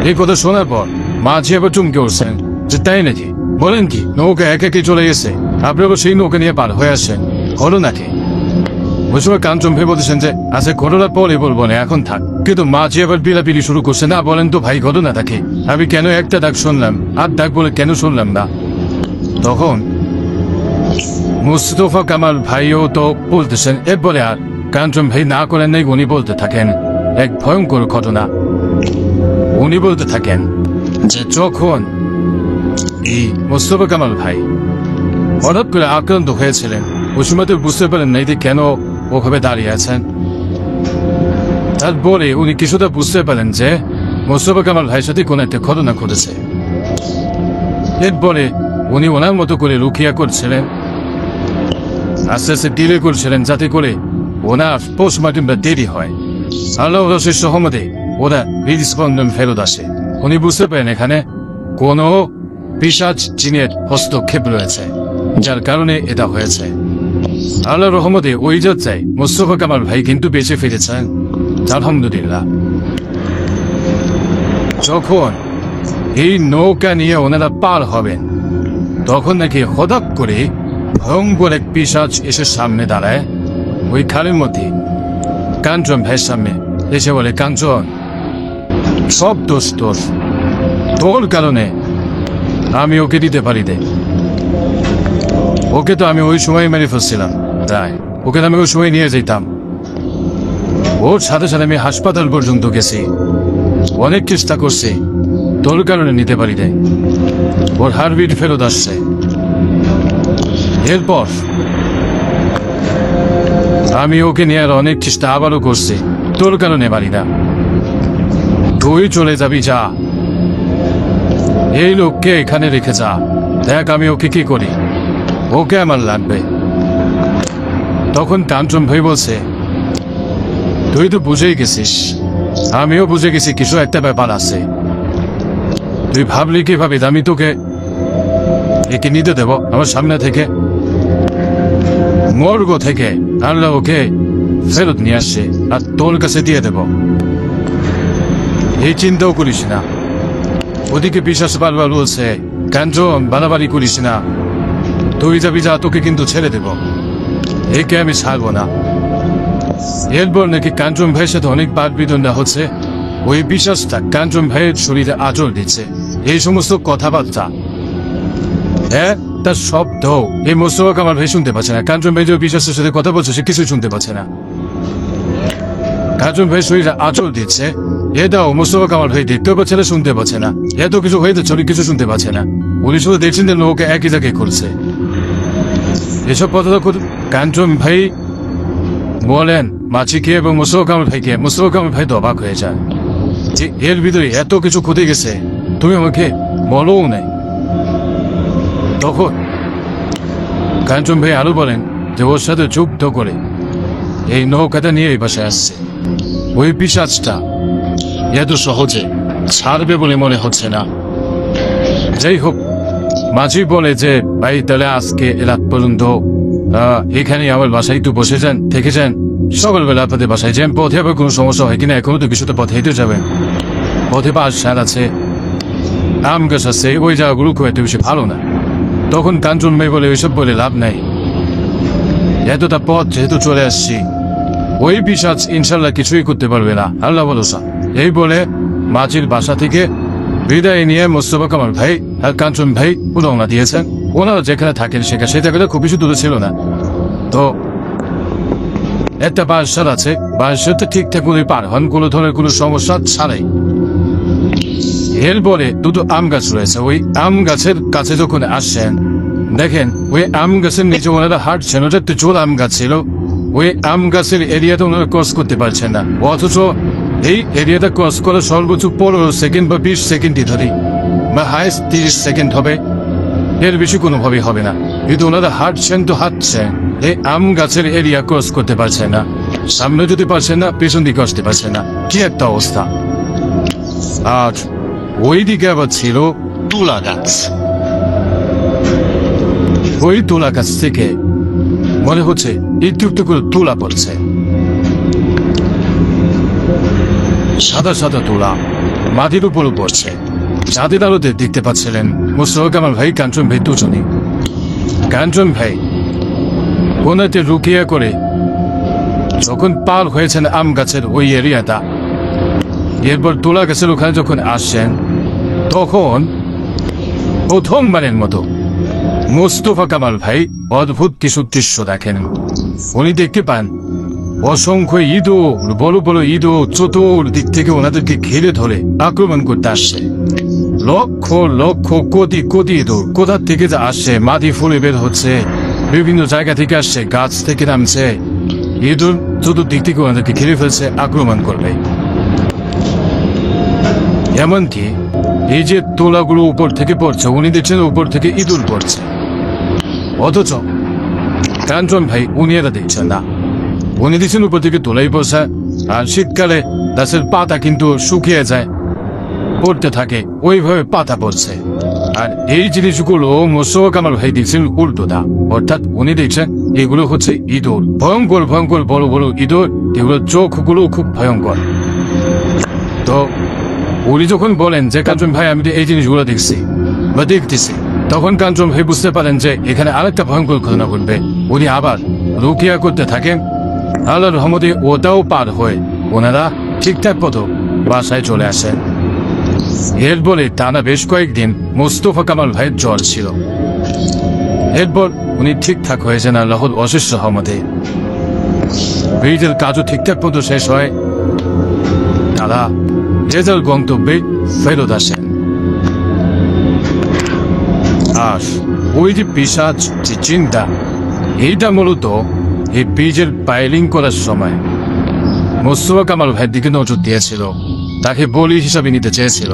এই কথা শোনার পর মাঝি আবার চমকে উঠছেন যে তাই নাকি, বলেন কি নৌকা এক একে চলে গেছে, আপনি আবার সেই নৌকা নিয়ে পার হয়ে আসেন, হলো নাকি? ওই সময় কাঞ্চন ভাই বলতেছেন যে আচ্ছা ঘটনার পরে বলবো না, এখন থাক। কিন্তু মাঝি আবার বিলাপিলি শুরু করছে, না বলেন তো ভাই ঘটনা থাকে, আমি কেন একটা ডাক শুনলাম আর ডাক বলে কেন শুনলাম না? তখন মুস্তফা কামাল ভাইও তো বলতেছেন, এরপরে আর কাঞ্চন ভাই না করেন নাই, উনি বলতে থাকেন এক ভয়ঙ্কর ঘটনা। উনি বলতে থাকেন যে যখন এই মুস্তফা কামাল ভাই হঠাৎ করে আক্রান্ত হয়েছিলেন, ওই সময় তো বুঝতে পারেন না যে কেন ওভাবে দাঁড়িয়ে আছেন। তারপরে উনি কিছুটা বুঝতে পারেন যে মুস্তফা কামাল ভাইয়ের সাথে কোনো একটা ঘটনা ঘটেছে। এরপরে উনি ওনার মতো করে রুকিয়া করছিলেন, আস্তে আস্তে ডিলে করছিলেন, যাতে করে ওনার পোস্টমর্টমটা দেরি হয়। আল্লাহ রসের সহমতে ওরা হৃদস্পন্দন ফেরত আসে। উনি বুঝতে পারেন এখানে কোনো পিশাচ জিনের হস্তক্ষেপ রয়েছে, যার কারণে এটা হয়েছে। আল্লাহ রহমতে ওই যাত্রায় মোস্তফা কামাল ভাই কিন্তু বেঁচে ফিরেছেন, আলহামদুলিল্লাহ। যখন এই নৌকা নিয়ে ওনারা পার হবেন, তখন নাকি হঠাৎ করে ভয়ঙ্কর এক পিশাচ এসে সামনে দাঁড়ায় ওই খালের মধ্যে। কাঞ্চন ভাইয়ের সামনে এসে বলে, কাঞ্চন সব দোষ তোর কারণে, আমি ওকে দিতে পারি দে, ওকে তো আমি ওই সময় মেরে ফেলছিলাম, তাই ওকে আমি ওই সময় নিয়ে যেতাম, ওর সাথে সাথে আমি হাসপাতাল পর্যন্ত গেছি, অনেক চেষ্টা করছি, তোর কারণে নিতে পারি দে, ওর হার্টবিট ফেরত আসছে। এরপর আমি ওকে নিয়ে আর অনেক চেষ্টা আবারও করছি, তোর কারণে পারি না, তুই চলে যাবি, যা, এই লোককে এখানে রেখে যা, দেখ আমি ওকে কি করি, ওকে আমার লাগবে। তখন কাঞ্চন ভাই বলছে, তুই তো বুঝেই গেছিস, আমিও বুঝে গেছি কিছু একটা ব্যাপার আছে, তুই ভাবলি কিভাবে আমি তোকে একে নিতে দেব আমার সামনে থেকে? মর্গ থেকে আল্লাহ ওকে ফেরত নিয়ে আসছে আর তোর কাছে দিয়ে দেব, এই চিন্তাও করিস না। ওদিকে বিশ্বাস বারবার বলছে, কাঞ্চন বাড়াবাড়ি করিস না, তুই যাবি যা, তোকে কিন্তু ছেড়ে দেব, একে আমি ছাড়বো না। এরপর নাকি কাঞ্চন ভাইয়ের সাথে অনেক বাদ বিতণ্ডা হচ্ছে, ওই বিশ্বাসটা কাঞ্চন ভাইয়ের শরীরে আঁচড় দিচ্ছে। এই সমস্ত কথাবার্তা তার শব্দ এই মোস্তফা কামাল ভাই শুনতে পাচ্ছে না। কাঞ্চন ভাই যে বিশ্বাসের সাথে কথা বলছে সে কিছুই শুনতে পাচ্ছে না। কাঞ্চন ভাই শরীরে আঁচড় দিচ্ছে, এটাও মোস্তফা কামাল ভাই দেখতেও পাচ্ছে না, শুনতে পাচ্ছে না, এত কিছু হয়ে যাচ্ছে উনি কিছু শুনতে পাচ্ছে না। উনি শুধু দেখছেন যে নৌকা একই জায়গায় করছে। এসব কথা কাঞ্চন ভাই বলেন মাছিকে এবং মোস্তফা কামাল ভাইকে। মোস্তফা কামাল ভাই তো অবাক হয়ে যায় যে এর ভিতরে এত কিছু ক্ষতি গেছে, তুমি আমাকে বলোও নাই। তখন কাঞ্চন ভাই আরো বলেন যে ওর সাথে যুদ্ধ করে এই নৌকাটা নিয়ে এই পাশে আসছে, ওই পিশাচটা এত সহজে ছাড়বে বলে মনে হচ্ছে না। যাই হোক, মাঝি বলে যে ভাই তাহলে আজকে রাত পর্যন্ত এখানে আমার বাসায় একটু বসে যান, থেকে যান, সকালবেলা আপনাদের বাসায় যান। পথে আবার কোনো সমস্যা হয় কিনা, এখনো তো কিছুটা পথে হেঁটে যাবেন। পথে বাস সার আছে, আম গাছ আছে, ওই জায়গাগুলো খুব একটা বেশি ভালো না। তখন কাঞ্চন ভাই বলে ওইসব বলে লাভ নাই, এতটা পথ যেহেতু চলে আসছি, ওই পিশাচ ইনশাল্লাহ কিছুই করতে পারবে না, আল্লাহ ভরসা। এই বলে মাঝির বাসা থেকে বিদায় নিয়ে মোস্তফা কামাল ভাই আর কাঞ্চন ভাই রওনা দিয়েছেন। ওনারা যেখানে থাকেন সেখানে, সেই জায়গাটা খুব বেশি দূরে ছিল না। তো একটা বাসার আছে, বাসাতে ঠিকঠাক করে পার হন, কোনো ধরনের কোনো সমস্যা ছাড়াই। এরপরে দুটো আম গাছ রয়েছে, ওই আম গাছের কাছে যখন আসছেন, দেখেন ওই আম গাছের নিচে ওনারা হাঁটছেন, ওটা একটু জোর আম গাছ ছিল। ওই আম গাছের এরিয়াটা ওনারা ক্রস করতে পারছেন না, অথচ এই এরিয়াটা ক্রস করে সর্বোচ্চ 15 সেকেন্ড বা 20 সেকেন্ডই ধরি, বা হাইস্ট 30 সেকেন্ড হবে, এর বেশি কোনোভাবেই হবে না। কিন্তু ওনারা হাঁটছেন তো হাঁটছেন, এই আম গাছের এরিয়া ক্রস করতে পারছেন না, সামনে যেতে পারছেন না, পেছন দিকে আসতে পারছেন না, কি একটা অবস্থা। আর ওই দিকে আবার ছিল তুলা গাছ। ওই তুলা গাছ থেকে মনে হচ্ছে একটু একটু করে তুলা পড়ছে, সাদা সাদা তুলা মাটির উপরও পড়ছে। চাঁদের আলোতে দেখতে পাচ্ছিলেন মোস্তফা কামাল ভাই, কাঞ্চন ভাই দুজনেই। কাঞ্চন ভাই কোনাতে রুকিয়া করে যখন পার হয়েছেন আম গাছের ওই এরিয়াটা, এরপর তুলা গাছের ওখানে যখন আসছেন, তখন প্রথমবারের মতো মোস্তফা কামাল ভাই অদ্ভুত কিছু দৃশ্য দেখেন। উনি দেখতে পান অসংখ্য ইঁদুর, বড় বড় ইঁদুর চতুর্দিক থেকে ওনাদেরকে ঘিরে ধরে আক্রমণ করতে আসছে। লক্ষ লক্ষ কোটি কোটি ইঁদুর কোথা থেকে যা আসছে, মাটি ফুলে বের হচ্ছে, বিভিন্ন জায়গা থেকে আসছে, গাছ থেকে নামছে। ইঁদুর চতুর্দিক থেকে ওনাদেরকে ঘিরে ফেলছে, আক্রমণ করবে। এমনকি এই যে তোলাগুলো উপর থেকে পড়ছে, উনি দেখছেন উপর থেকে ইঁদুর পড়ছে, অথচ কাঞ্চন ভাই উনি এরা দেখছেন না। উনি দেখছেন উপর থেকে তোলাই পড়ছে, আর শীতকালে গাছের পাতা কিন্তু শুকিয়ে যায়, পড়তে থাকে, ওইভাবে পাতা পড়ছে। আর এই জিনিসগুলো মোস্তফা কামাল ভাই দেখছেন উল্টোটা, অর্থাৎ উনি দেখছেন এগুলো হচ্ছে ইঁদুর, ভয়ঙ্কর ভয়ঙ্কর বড় বড় ইঁদুর, এগুলোর চোখগুলো খুব ভয়ঙ্কর। তো উনি যখন বলেন যে কাঞ্চন ভাই আমি তো এই জিনিসগুলো দেখছি বা দেখতেছি, তখন কাঞ্চন ভাই বুঝতে পারেন যে এখানে আরেকটা ভয়ঙ্কর ঘটনা ঘটবে। উনি আবার রুকিয়া করতে থাকেন, আল্লাহর রহমতে ওটাও পার হয়ে ওনারা ঠিকঠাক মতো বাসায় চলে আসেন। এরপরে টানা বেশ কয়েকদিন মোস্তফা কামাল ভাইয়ের জ্বর ছিল। এরপর উনি ঠিকঠাক হয়েছেন আল্লাহর অশেষ রহমতে। ব্রিজের কাজও ঠিকঠাক মতো শেষ হয়, তারা রেজাল্ট গন্তব্যে ফেরত আসেন। আর ওই যে পিশাচ যে চিন্তা, এইটা মূলত এই ব্রিজের পাইলিং করার সময় মোস্তফা কামাল ভাইয়ের দিকে নজর দিয়েছিল, তাকে বলি হিসাবে নিতে চেয়েছিল।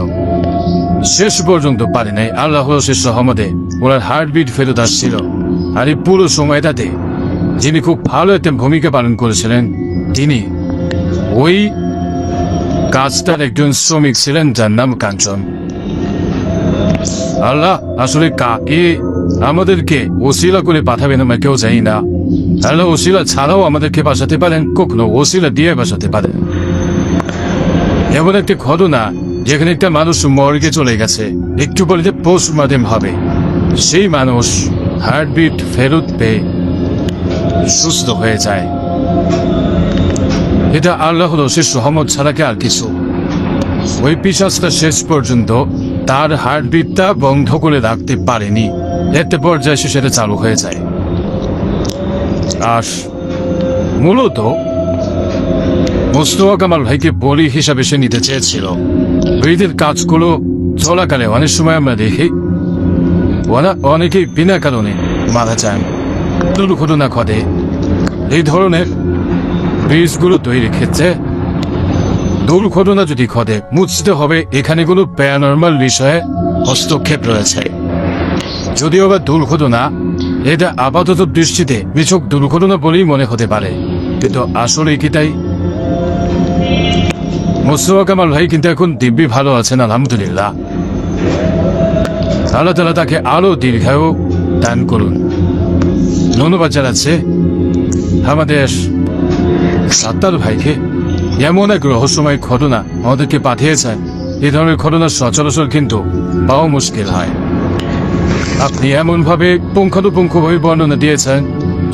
শেষ পর্যন্ত পারে নাই, আল্লাহর শেষ রহমতে ওনার হার্টবিট ফেরত আসছিল। আর এই পুরো সময়টাতে যিনি খুব ভালো একটা ভূমিকা পালন করেছিলেন, তিনি ওই কাজটার একজন শ্রমিক ছিলেন, যার নাম কাঞ্চন। আল্লাহ আসলে কাকে আমাদেরকে ওসিলা করে পাঠাবেন আমরা কেউ জানি না। আল্লাহ ওসিলা ছাড়াও আমাদেরকে বাঁচাতে পারেন, কখনো ওসিলা দিয়ে বাঁচাতে পারেন। এমন একটা ঘটনা যেখানে একটা মানুষ মর্গে চলে গেছে, একটু পরে যে পোস্টমর্টেম হবে, সেই মানুষ হার্টবিট ফেরত পেয়ে সুস্থ হয়ে যায়। এটা আল্লাহর অশেষ রহমত ছাড়াকে আর কিছু। ওই পিশাচটা শেষ পর্যন্ত তার হার্টবিটটা বন্ধ করে রাখতে পারেনি, একটা পর্যায়ে সেটা চালু হয়ে যায়। আর মূলত মোস্তফা কামাল ভাইকে বলি হিসাবে সে নিতে চেয়েছিল। ব্রিজের কাজগুলো চলাকালে অনেক সময় আমরা দেখি অনেকেই বিনা কারণে মারা যান, দুর্ঘটনা ঘটে। এই ধরনের ব্রিজগুলো তৈরির ক্ষেত্রে দুর্ঘটনা যদি ঘটে, বুঝতে হবে এখানে কোনো প্যারানরমাল বিষয়ে হস্তক্ষেপ রয়েছে। যদিও বা দুর্ঘটনা, এটা আপাতত দৃষ্টিতে বিচক দুর্ঘটনা বলেই মনে হতে পারে, কিন্তু আসলে কি তাই? মোস্তফা কামাল ভাই কিন্তু এখন দিব্যি ভালো আছেন আলহামদুলিল্লাহ। আল্লাহ তাআলা তাকে আরো দীর্ঘায়ু দান করুন। ধন্যবাদ জানাচ্ছে আমাদের সাত্তার ভাইকে, এমন এক রহস্যময় ঘটনা আমাদেরকে পাঠিয়েছেন। এই ধরনের ঘটনা সচরাচর কিন্তু পাওয়া মুশকিল হয়। আপনি এমনভাবে পুঙ্খানুপুঙ্খভাবে বর্ণনা দিয়েছেন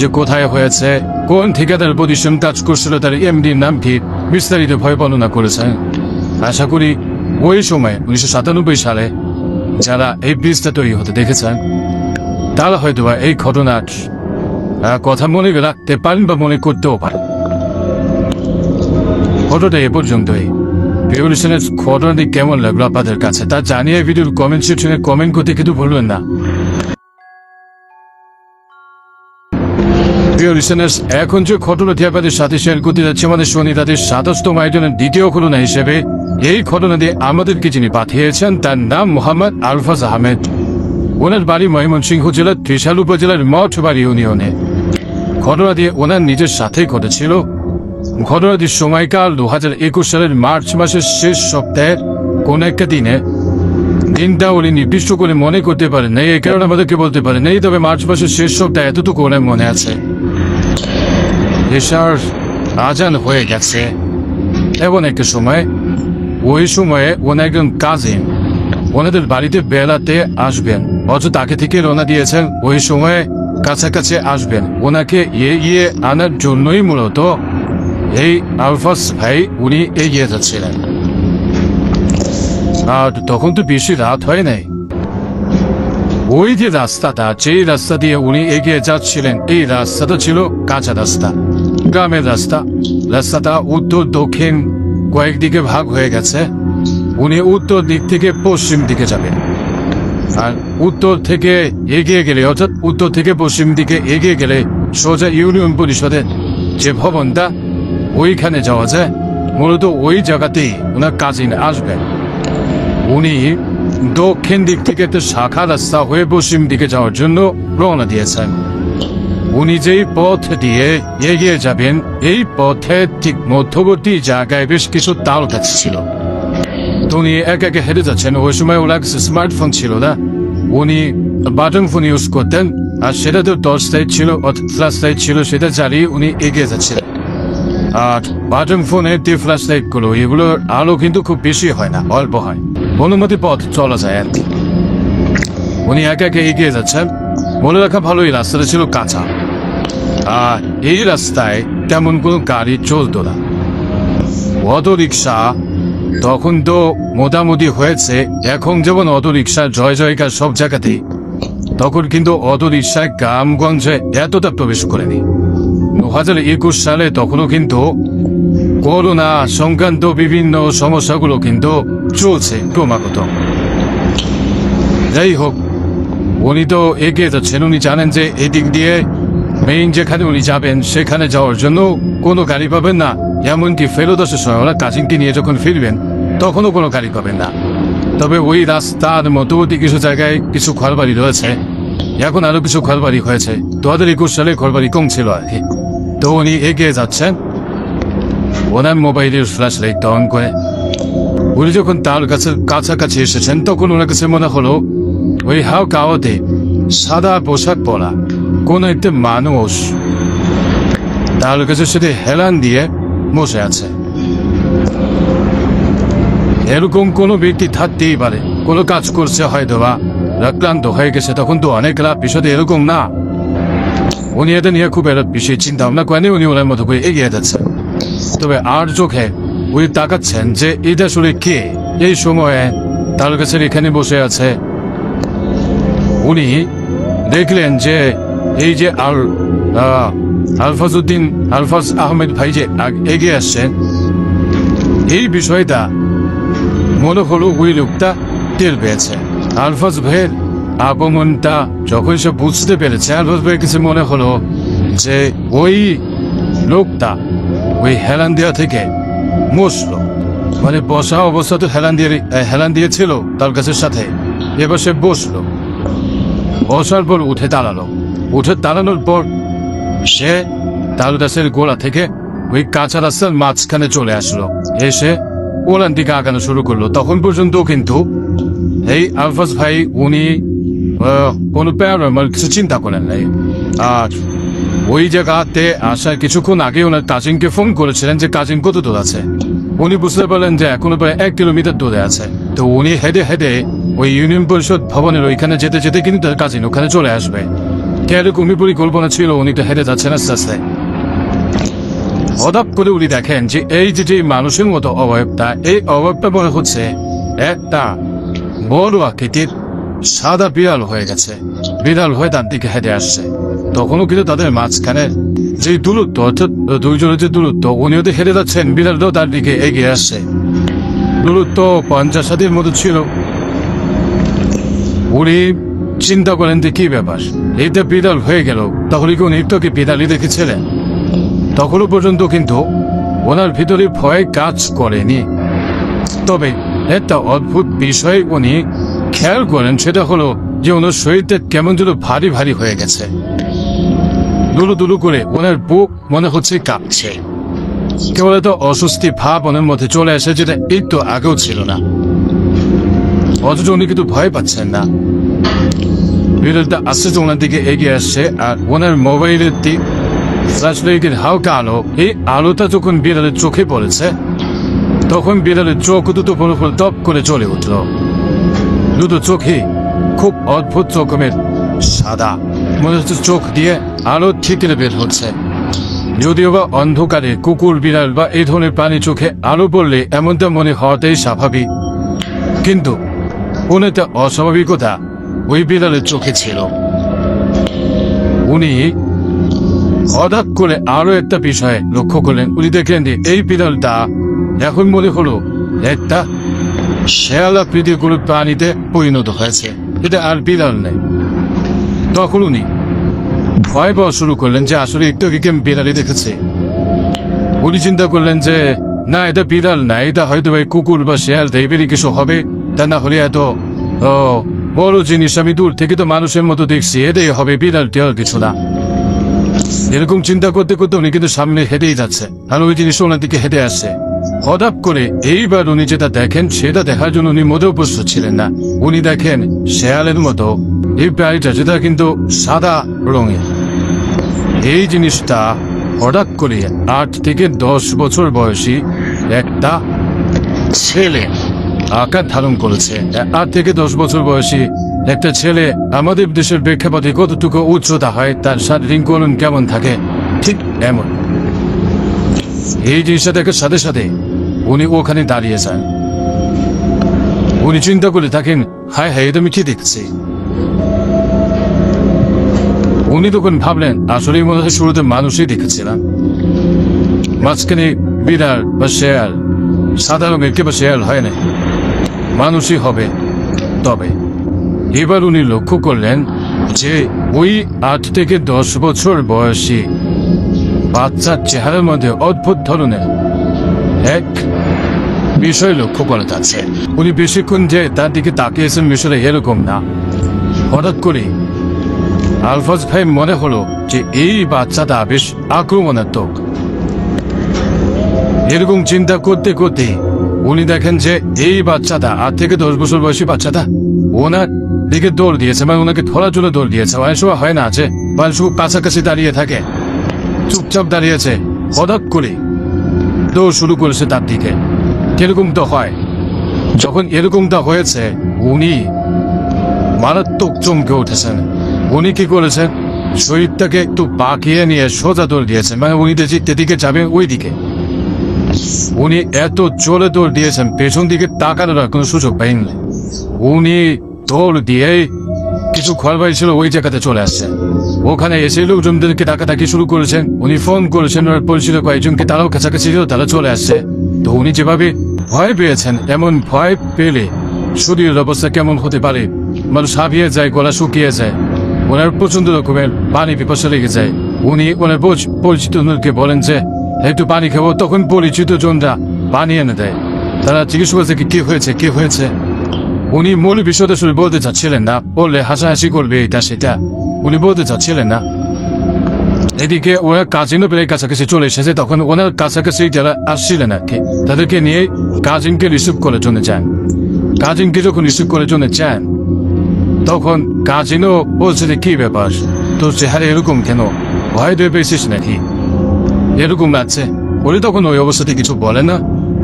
যে কোথায় হয়েছে, কোন ঠিকাদার প্রতিষ্ঠান কাজ করছিল, তার এমডির নাম কি, বিস্তারিত ভয় বর্ণনা করেছেন। আশা করি ওই সময় 1997 সালে যারা এই ব্রিজটা তৈরি হতে দেখেছেন তারা হয়তো বা এই ঘটনার কথা মনে রাখতে পারেন বা মনে করতেও পারেন। ঘটনাটা এ পর্যন্তই। রেভলিউশনের ঘটনাটি কেমন লাগলো আপনাদের কাছে তা জানিয়ে ভিডিওর কমেন্ট সেকশনে কমেন্ট করতে কিন্তু ভুলবেন না। রেভলিউশনের এখন যে ঘটনাটি আপনাদের সাথে শেয়ার করতে যাচ্ছে আমাদের শনি তাদের 27তম আয়োজনের দ্বিতীয় ঘটনা হিসেবে, এই ঘটনা দিয়ে আমাদেরকে যিনি পাঠিয়েছেন তার নাম মোহাম্মদ আলফাজ আহমেদ। ওনার বাড়ি ময়মনসিংহ জেলার ত্রিশাল উপজেলার মঠবাড়ি ইউনিয়নে। ঘটনা দিয়ে ওনার নিজের সাথে ঘটেছিল। ঘটনাটির সময়কাল 2021 সালের মার্চ মাসের শেষ সপ্তাহের কোন একটা দিনে। দিনটা উনি নির্দিষ্ট করে মনে করতে পারেন নাই, এই কারণে আমাদেরকে বলতে পারেন নাই, তবে মার্চ মাসের শেষ সপ্তাহে এতটুকু ওনার মনে আছে। এশার আজান হয়ে গেছে এমন একটা সময়, ওই সময়ে ওনার একজন কাজিন ওনাদের বাড়িতে বেড়াতে আসবেন, অথচ তাকে থেকে রওনা দিয়েছেন ওই সময়ে কাছাকাছি আসবেন। ওনাকে এগিয়ে আনার জন্যই মূলত এই আলফাজ ভাই উনি এগিয়ে যাচ্ছিলেন। আর তখন তো বেশি রাত হয় নাই। ওই যে রাস্তাটা, যেই রাস্তা দিয়ে উনি এগিয়ে যাচ্ছিলেন, এই রাস্তাটা ছিল কাঁচা রাস্তা, গ্রামের রাস্তা। রাস্তাটা উত্তর দক্ষিণ কয়েকদিকে ভাগ হয়ে গেছে। উনি উত্তর দিক থেকে পশ্চিম দিকে যাবেন, আর উত্তর থেকে এগিয়ে গেলে, অর্থাৎ উত্তর থেকে পশ্চিম দিকে এগিয়ে গেলে সোজা ইউনিয়ন পরিষদের যে ভবনটা, ওইখানে যাওয়া যায়। মূলত ওই জায়গাতেই ওনার কাজিন আসবেন। উনি দক্ষিণ দিক থেকে একটা শাখা রাস্তা হয়ে পশ্চিম দিকে যাওয়ার জন্য রওনা দিয়েছেন। উনি যেই পথ দিয়ে এগিয়ে যাবেন, এই পথের ঠিক মধ্যবর্তী জায়গায় বেশ কিছু তাল গাছ ছিল। তো উনি একে একে হেঁটে যাচ্ছেন। ওই সময় ওনার স্মার্টফোন ছিল না, উনি বাটন ফোন ইউজ করতেন, আর সেটা তো টর্চ লাইট ছিল, ফ্ল্যাশ লাইট ছিল, সেটা জ্বালিয়ে উনি এগিয়ে যাচ্ছিলেন। আর বাটন ফোনের যে ফ্ল্যাশ লাইট গুলো, এগুলোর আলো কিন্তু খুব বেশি হয় না, অল্প হয়, অনুমতি পথ চলা যায় আর কি। উনি একে একে এগিয়ে যাচ্ছেন। মনে রাখা ভালো, এই রাস্তাটা ছিল কাঁচা, আর এই রাস্তায় তেমন কোনো গাড়ি চলতো না। অটো রিক্সা তখন তো মোটামুটি হয়েছে, এখন যেমন অটো রিক্সা জয় জয়কার সব জায়গাতেই, তখন কিন্তু অটো রিক্সায় গ্রামগঞ্জে এতটা প্রবেশ করেনি। 2021 সালে তখনও কিন্তু করোনা সংক্রান্ত বিভিন্ন সমস্যাগুলো কিন্তু চলছে ক্রমাগত। যাই হোক, উনি তো এগিয়ে যাচ্ছেন। উনি জানেন যে এদিক দিয়ে মেইন যেখানে উনি যাবেন সেখানে যাওয়ার জন্য কোনো গাড়ি পাবেন না। এমনকি ফেরত আসার সময় ওরা কাজিনকে নিয়ে যখন ফিরবেন তখনও কোনো গাড়ি পাবেন না। তবে ওই রাস্তার মধ্যবর্তী কিছু জায়গায় কিছু ঘরবাড়ি রয়েছে, এখন আরো কিছু ঘরবাড়ি হয়েছে। 2021 সালে ঘরবাড়ি কম ছিল আর কি। তো উনি এগিয়ে যাচ্ছেন, ওনার মোবাইলের ফ্ল্যাশ লাইট অন করে। উনি যখন তার কাছে কাছাকাছি এসেছেন তখন ওনার কাছে মনে হলো ওই হাও কাওয়াতে সাদা পোশাক পরা কোন একটা মানুষ তার কাছে সেটা হেলান দিয়ে বসে আছে। এরকম কোনো ব্যক্তি থাকতেই পারে, কোনো কাজ করছে হয়তো বা রাক্লান্ত হয়ে গেছে, তখন তো অনেক লাভ। বিষয়টা এরকম না। উনি এটা নিয়ে খুব একটা বেশি চিন্তা ভাবনা করেনি, উনি ওনার মতো করে এগিয়ে যাচ্ছেন। তবে আর চোখে উনি তাকাচ্ছেন যে এটা আসলে কে এই সময়ে তার কাছে এখানে বসে আছে। উনি দেখলেন যে এই যে আলফাজ আহমেদ ভাই যে এগিয়ে আসছেন, এই বিষয়টা মনে হলো ওই লোকটা টের পেয়েছে। আলফাজ ভাইয়ের আগমনটা যখন সে বুঝতে পেরেছে, আলফাজ ভাইয়ের কাছে মনে হলো যে ওই লোকটা ওই হেলান দেওয়া থেকে বসলো, মানে বসা অবস্থা তো হেলান দিয়েছিল তার কাছে সাথে। এবার সে বসলো, বসার পর উঠে দাঁড়ানোর পর সে তাল গাছের গোড়া থেকে ওই কাঁচা রাস্তার মাঝখানে চলে আসলো, এসে ওলান দিকে আগানো শুরু করলো। তখন পর্যন্ত কিন্তু এই আলফাজ ভাই উনি কোনো প্যারানর্মাল কিছু চিন্তা করেন নাই। আর ওই জায়গাতে আসার কিছুক্ষণ আগে ওনার কাজিনকে ফোন করেছিলেন যে কাজিন কত দূর আছে। উনি বুঝতে পারলেন যে এখনো প্রায় 1 কিলোমিটার দূরে আছে। তো উনি হেঁটে হেঁটে ওই ইউনিয়ন পরিষদ ভবনের ওইখানে যেতে যেতে কিন্তু তার কাজিন ওখানে চলে আসবে। এরকমই পরিকল্পনা ছিল, উনি তো হেঁটে যাচ্ছেন আস্তে আস্তে। হঠাৎ করে উনি দেখেন যে এই যে মানুষের মতো অবয়বটা, এই অবয়বটা মনে হচ্ছে একটা বড় আকৃতির সাদা বিড়াল হয়ে গেছে। বিড়াল হয়ে তার দিকে হেঁটে আসছে। তখনও কিন্তু তাদের মাঝখানে যে দূরত্ব, অর্থাৎ দুইজনের যে দূরত্ব, উনিও তো হেঁটে যাচ্ছেন, বিড়ালটাও তার দিকে এগিয়ে আসছে। দূরত্ব 50-60 মতো ছিল। উনি চিন্তা করেন যে কি ব্যাপার, এইটা বিড়াল হয়ে গেল, তাহলে কি উনি তোকে বিড়ালই দেখেছিলেন? তখনও পর্যন্ত কিন্তু ওনার ভিতরে ভয় কাজ করেনি। তবে একটা অদ্ভুত বিষয় উনি খেয়াল করেন, সেটা হলো যে ওনার শরীরটা কেমন যেন ভারী ভারী হয়ে গেছে। দুলু দুলু করে ওনার বুক মনে হচ্ছে কাঁপছে। কেবল এত অস্বস্তি ভাব ওনার মধ্যে চলে আসে, যেটা একটু আগেও ছিল না। অথচ উনি কিন্তু ভয় পাচ্ছেন না। বিড়ালটা আস্তে আস্তে ওনার দিকে এগিয়ে আসছে, আর ওনার মোবাইলের দিক ফ্ল্যাশলাইটের হালকা আলো, এই আলোটা যখন বিড়ালের চোখে পড়েছে, তখন বিড়ালের চোখ দুটো পুরোপুরি টপ করে চলে উঠল। দুটো চোখে খুব অদ্ভুত রকমের সাদা, মনে হচ্ছে চোখ দিয়ে আলো ঠিকরে বের হচ্ছে। যদিও বা অন্ধকারে কুকুর, বিড়াল বা এই ধরনের প্রাণী চোখে আলো পড়লে এমনটা মনে হওয়াটাই স্বাভাবিক, কিন্তু কোন একটা অস্বাভাবিকতা ওই বিড়ালের চোখে ছিল। উনি হঠাৎ করে আরো একটা বিষয় লক্ষ্য করলেন। উনি দেখলেন যে এই বিড়ালটা এখন মনে হলো একটা শেয়াল আকৃতির কোনো প্রাণীতে পরিণত হয়েছে, এটা আর বিড়াল নেই। তখন উনি ভয় পাওয়া শুরু করলেন যে আসলে একটু আগে আমি বিড়ালই দেখেছি। উনি চিন্তা করলেন যে না, এটা বিড়াল না, এটা হয়তো ভাই কুকুর বা শেয়াল টাইপেরই কিছু হবে, তা না হলে এত বড় জিনিস আমি দূর থেকে তো মানুষের মতো দেখছি, এটাই হবে, বিড়াল টিয়াল কিছু না। এরকম চিন্তা করতে করতে উনি কিন্তু সামনে হেঁটেই যাচ্ছে, আর ওই জিনিস ওনার দিকে হেঁটে আসছে। হঠাৎ করে এইবার উনি যেটা দেখেন, সেটা দেখার জন্য উনি মোটেও প্রস্তুত ছিলেন না। উনি দেখেন শেয়ালের মতো এই প্রাণীটা, যেটা কিন্তু সাদা রঙের। এই জিনিসটা হঠাৎ করে 8 থেকে 10 বছর বয়সী একটা ছেলে আকার ধারণ করেছে। 8 থেকে 10 বছর বয়সী একটা ছেলে আমাদের দেশের প্রেক্ষাপটে কতটুকু উচ্চতা হয়, তার শারীরিক গঠন কেমন থাকে, ঠিক এমন। এই জিনিসটা দেখার সাথে সাথে উনি ওখানে দাঁড়িয়ে যান। উনি চিন্তা করে থাকেন, হায় হায়, এটা আমি কি দেখছি। উনি তখন ভাবলেন আসলেই মনে হয় শুরুতে মানুষই দেখেছিলাম, মাঝখানে বিড়াল বা শেয়াল, সাদা রঙের কে বা শেয়াল হয় না, মানুষই হবে। তবে এবার উনি লক্ষ্য করলেন যে ওই 8 থেকে 10 বছর বয়সী বাচ্চার চেহারার মধ্যে অদ্ভুত ধরনের এক বিষয় লক্ষ্য করা যাচ্ছে। উনি বেশিক্ষণ যে তার দিকে তাকিয়েছেন বিষয়টা এরকম না। হঠাৎ করে আলফাজ ভাই মনে হলো যে এই বাচ্চাটা বেশ আক্রমণাত্মক। এরকম চিন্তা করতে করতে উনি দেখেন যে এই বাচ্চাটা 8 থেকে 10 বছর বয়সী বাচ্চাটা ওনার দিকে দৌড় দিয়েছে, মানে ওনাকে ধরার জন্য দৌড় দিয়েছে। অনেক সময় হয় না যে মানুষ কাছাকাছি দাঁড়িয়ে থাকে, চুপচাপ দাঁড়িয়েছে, হঠাৎ করে দৌড় শুরু করেছে তার দিকে। কিরকম তো হয়, যখন এরকমটা হয়েছে উনি মারাত্মক চমকে উঠেছেন। উনি কি করেছেন, শরীরটাকে একটু বাঁকিয়ে নিয়ে সোজা দৌড় দিয়েছেন, মানে উনি যেদিকে যাবেন ওই দিকে। উনি এত জোরে দৌড় দিয়েছেন, পেছন দিকে তাকানোর কোনো সুযোগ পাইনি। উনি দৌড় দিয়ে কিছু ঘরবাড়ি ছিল ওই জায়গাতে চলে আসছেন। ওখানে এসে লোকজনদেরকে ডাকাডাকি শুরু করেছেন। উনি ফোন করেছেন ওনার পরিচিত কয়েকজনকে, তারাও কাছাকাছি ছিল, তারা চলে আসছে। তো উনি যেভাবে ভয় পেয়েছেন, এমন ভয় পেলে শরীরের অবস্থা কেমন হতে পারে, মানুষ হাঁপিয়ে যায়, গলা শুকিয়ে যায়, ওনার প্রচন্ড রকমের পানি পিপাসা লেগে যায়। উনি ওনার পরিচিত জনকে বলেন যে একটু পানি খাবো, তখন পরিচিত জনরা পানি এনে দেয়। তারা জিজ্ঞেস করছে কি হয়েছে, কি হয়েছে। উনি মূল বিষয়টা শুনে বলতে চাচ্ছিলেন না, বললে হাসাহাসি করবে এটা সেটা, উনি বলতে চাচ্ছিলেন না। এদিকে ওরা কাজিনও প্রায় কাছাকাছি চলে এসেছে। তখন ওনার কাছাকাছি যারা আসছিলেন আর কি, তাদেরকে নিয়ে কাজিনকে রিসিভ করার জন্য চান। কাজিনকে যখন রিসিভ করার জন্য চান, তখন কাজিনও বলছে যে কি ব্যাপার, তোর চেহারা এরকম কেন, ভয় দিয়ে পেয়েছিস নাকি, এরকম লাগছে। ওরে তখন ওই অবস্থাতে কিছু বলে না।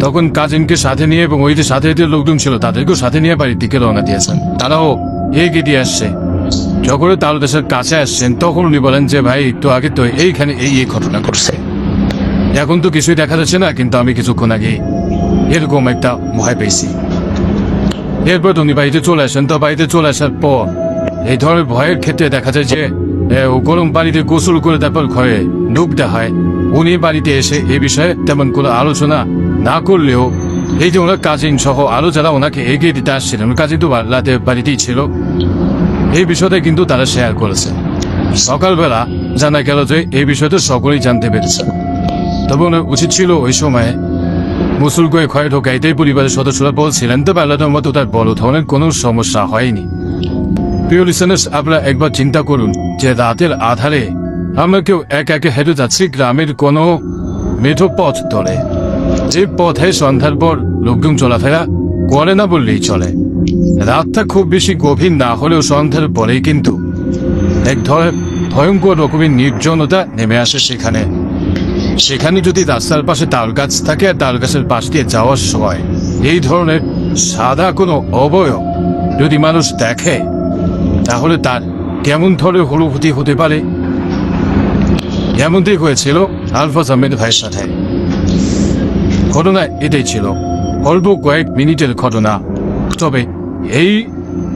তখন কাজিনকে সাথে নিয়ে এবং ওই যে সাথে যে লোকজন ছিল তাদেরকেও সাথে নিয়ে বাড়ির দিকে রওনা দিয়েছেন। তারাও এগিয়ে দিয়ে আসছে। যখন তালদেশের কাছে আসছেন তখন উনি বলেন যে ভাই একটু আগে তো এইখানে এই ঘটনা ঘটছে, এখন তো কিছুই দেখা যাচ্ছে না, কিন্তু আমি কিছুক্ষণ আগে এরকম একটা ভয় পেয়েছি। এরপর উনি বাড়িতে চলে আসেন। তো বাড়িতে চলে আসার পর এই ধরনের ভয়ের ক্ষেত্রে দেখা যায় যে গরম পানিতে গোসল করে তারপর ঘরে ঢুকতে হয়। উনি বাড়িতে এসে এই বিষয়ে তেমন কোনো আলোচনা না করলেও এই যে ওনার কাজিন সহ আরো যারা ওনাকে এগিয়ে দিতে আসছিলেন, কাজিন তো রাতে বাড়িতেই ছিল, এই বিষয়টা কিন্তু তারা শেয়ার করেছে। সকালবেলা জানা গেল যে এই বিষয়টা সকলেই জানতে পেরেছে। তবে ওনার উচিত ছিল ওই সময় মুসুল করে ঘরে ঢোকাইতেই পরিবারের সদস্যরা বলছিলেন, তবে আল্লাহর মতো তার বড় ধরনের কোনো সমস্যা হয়নি। প্রিয় লিসেনার্স, আপনারা একবার চিন্তা করুন যে রাতের আধারে আমরা কেউ এক একে হেঁটে যাচ্ছি গ্রামের কোনো মেঠো পথ ধরে, যে পথে সন্ধ্যার পর লোকজন চলাফেরা করে না বললেই চলে। রাতটা খুব বেশি গভীর না হলেও সন্ধ্যার পরেই কিন্তু এক ধরনের ভয়ঙ্কর রকমের নির্জনতা নেমে আসে সেখানে। সেখানে যদি রাস্তার পাশে তাল গাছ থাকে আর তাল গাছের পাশ দিয়ে যাওয়ার সময় এই ধরনের সাদা কোনো অবয়ব যদি মানুষ দেখে, তাহলে তার কেমন ধরনের অনুভূতি হতে পারে। এমনটাই হয়েছিল আলফাজ আহমেদ ভাইয়ের সাথে। ঘটনা এটাই ছিল, অল্প কয়েক মিনিটের ঘটনা। তবে এই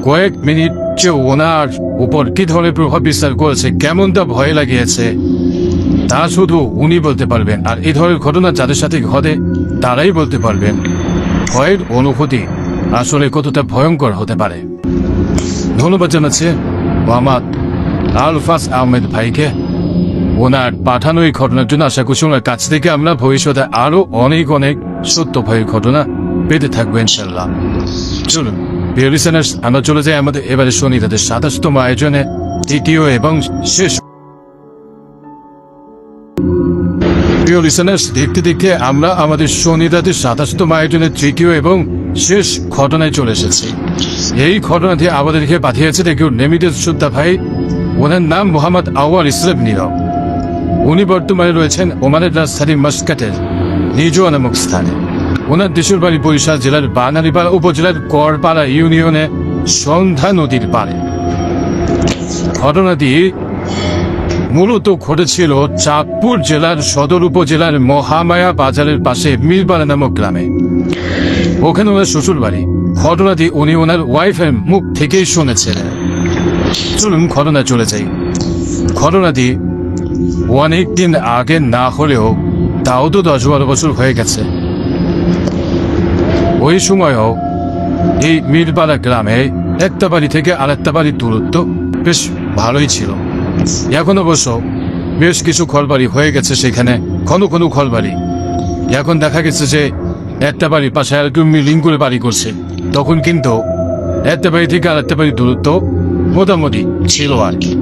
কয়েক মিনিট যে ওনার উপর কি ধরনের প্রভাব বিস্তার করেছে, কেমনটা ভয় লাগিয়েছে, তা শুধু উনি বলতে পারবেন। আর এই ধরনের ঘটনা যাদের সাথে ঘটে তারাই বলতে পারবেন ভয়ের অনুভূতি আসলে কতটা ভয়ঙ্কর হতে পারে। ধন্যবাদ জানাচ্ছি মোহাম্মদ আলফাজ আহমেদ ভাইকে ওনার পাঠানো এই ঘটনার জন্য। আশা করছি ওনার কাছ থেকে আমরা ভবিষ্যতে আরো অনেক অনেক সত্য ভয়ের ঘটনা পেতে থাকবো ইনশাল্লাহ। চলুন প্রিয় লিসেনার্স, আমরা চলে যাই আমাদের এবারে শনি তাদের 27তম আয়োজনে তৃতীয় এবং শেষ। প্রিয় লিসেনার্স, দেখতে দেখতে আমরা আমাদের শনি তাদের 27তম আয়োজনের তৃতীয় এবং শেষ ঘটনায় চলে এসেছি। এই ঘটনাটি আমাদেরকে পাঠিয়েছে কেউ নেমিদের শ্রদ্ধা ভাই। ওনার নাম মোহাম্মদ আওয়াল ইসলাম নীরব। উনি বর্তমানে রয়েছেন ওমানের রাজধানী মাসকাটের নিজুয়া নামক স্থানে। ওনার দেশের বাড়ি বরিশাল জেলার বানারীপাড়া উপজেলার করপাড়া ইউনিয়নে সন্ধ্যা নদীর পাড়ে। ঘটনাটি মূলত ঘটেছিল চাঁদপুর জেলার সদর উপজেলার মহামায়া বাজারের পাশে মিরপাড়া নামক গ্রামে। ওখানে ওনার শ্বশুর বাড়ি। ঘটনাটি উনি ওনার ওয়াইফের মুখ থেকেই শুনেছিলেন। চলুন ঘটনা চলে যাই। ঘটনাটি অনেকদিন আগে না হলেও তাও তো 10-12 বছর হয়ে গেছে। ওই সময়ও এই মিরপাড়া গ্রামে একটা বাড়ি থেকে আরেকটা বাড়ির দূরত্ব বেশ ভালোই ছিল। এখন অবশ্য বেশ কিছু ঘরবাড়ি হয়ে গেছে সেখানে, ঘন ঘন ঘরবাড়ি। এখন দেখা গেছে যে একটা বাড়ির পাশে আর একটু মিলিং করে বাড়ি করছে। তখন কিন্তু একটা বাড়ি থেকে আরেকটা বাড়ির দূরত্ব মোটামুটি ছিল আর কি।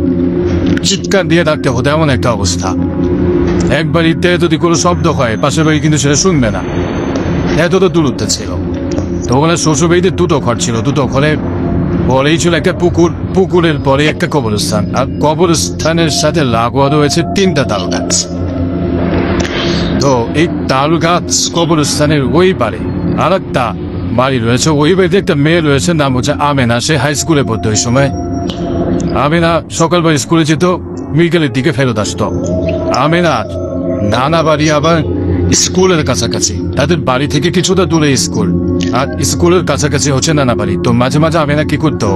চিৎকার দিয়ে ডাকতে হতো এমন একটা অবস্থা। এক বাড়িতে যদি কোনো শব্দ হয় পাশের বাড়ি কিন্তু সেটা শুনবে না, এতটা দূরত্ব ছিল। তো ওখানে শ্বশুর বাড়িতে 2টো ঘর ছিল। 2টো ঘরে পরেই ছিল একটা পুকুর, পুকুরের পরে একটা কবরস্থান, আর কবরস্থানের সাথে লাগোয়া রয়েছে 3টা তাল গাছ। তো এই তাল গাছ কবরস্থানের ওই পারে আর একটা বাড়ি রয়েছে। ওই বাড়িতে একটা মেয়ে রয়েছে, নাম হচ্ছে আমেনা। সে হাই স্কুলে পড়তো ওই সময়। আমেনা সকালবেলা স্কুলে যেত, বিকেলের দিকে ফেরত আসতো। আমেনার নানা বাড়ি আবার স্কুলের কাছাকাছি, তাদের বাড়ি থেকে কিছুটা দূরে স্কুল, আর স্কুলের কাছাকাছি হচ্ছে নানা বাড়ি। তো মাঝে মাঝে আমেনা কি করতো,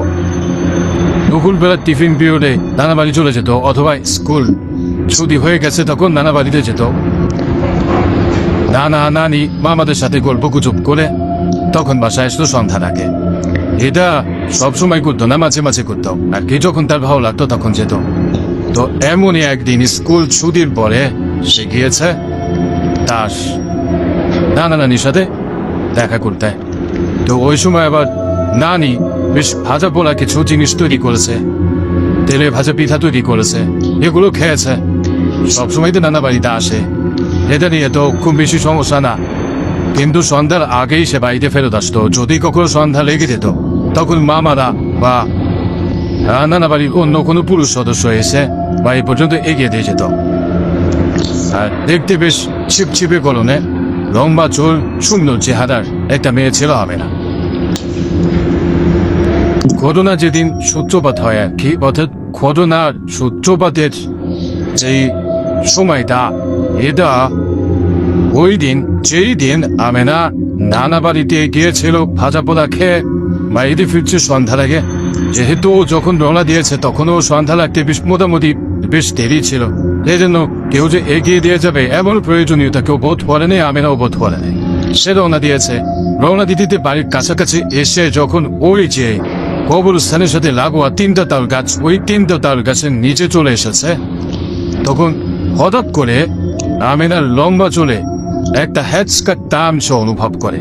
দুপুরবেলা টিফিন পিরিয়ডে নানা বাড়ি চলে যেত, অথবা স্কুল ছুটি হয়ে গেছে তখন নানা বাড়িতে যেত। নানা নানি মামাদের সাথে গল্প গুজব করে তখন বাসায় আসতো সন্ধ্যার আগে। এটা সবসময় করতো না, মাঝে মাঝে করতো আর কি, যখন তার ভালো লাগতো তখন যেত। তো এমনই একদিন স্কুল ছুটির পরে সে গিয়েছে তার নানা নানির সাথে দেখা করতে। তো ওই সময় আবার নানি বেশ ভাজা পোড়া কিছু জিনিস তৈরি করেছে, তেলে ভাজা পিঠা তৈরি করেছে, এগুলো খেয়েছে। সবসময় তো নানা বাড়িতে আসে, এটা নিয়ে তো খুব বেশি সমস্যা না। কিন্তু সন্ধ্যার আগেই সে বাড়িতে ফেরত আসতো। যদি কখনো সন্ধ্যা লেগে যেত তখন মামারা বা নানা বাড়ির অন্য কোনো পুরুষ সদস্য এসে বাড়ি পর্যন্ত এগিয়ে দিয়ে যেত। আর দেখতে বেশ ছিপছিপে গলনে, লম্বা চুল, সুন্দর চেহারার একটা মেয়ে ছিল আমেনা। ঘটনা যেদিন সূত্রপাত হয় আর কি, অর্থাৎ ঘটনার সূত্রপাতের যেই সময়টা, এটা ওই দিন যেই দিন আমেনা নানা বাড়িতে গিয়েছিল ভাজা পোড়া খেয়ে বাড়িতে ফিরছে সন্ধ্যা লাগে। যেহেতু যখন রওনা দিয়েছে তখনও সন্ধ্যা লাগতে মোটামুটি বেশ দেরি ছিল, এই জন্য কেউ যে এগিয়ে দিয়ে যাবে এমন প্রয়োজনীয়তা কেউ বোধ করেনি, আমেনাও বোধ করেনি। সে রওনা দিয়েছে। রওনা দিতে বাড়ির কাছাকাছি এসে যখন ওই যে কবরস্থানের সাথে লাগোয়া 3টা তাল গাছ, ওই 3টা তাল গাছের নিচে চলে এসেছে, তখন হঠাৎ করে আমেনার লম্বা চুলে একটা হ্যাচকা টান সে অনুভব করে।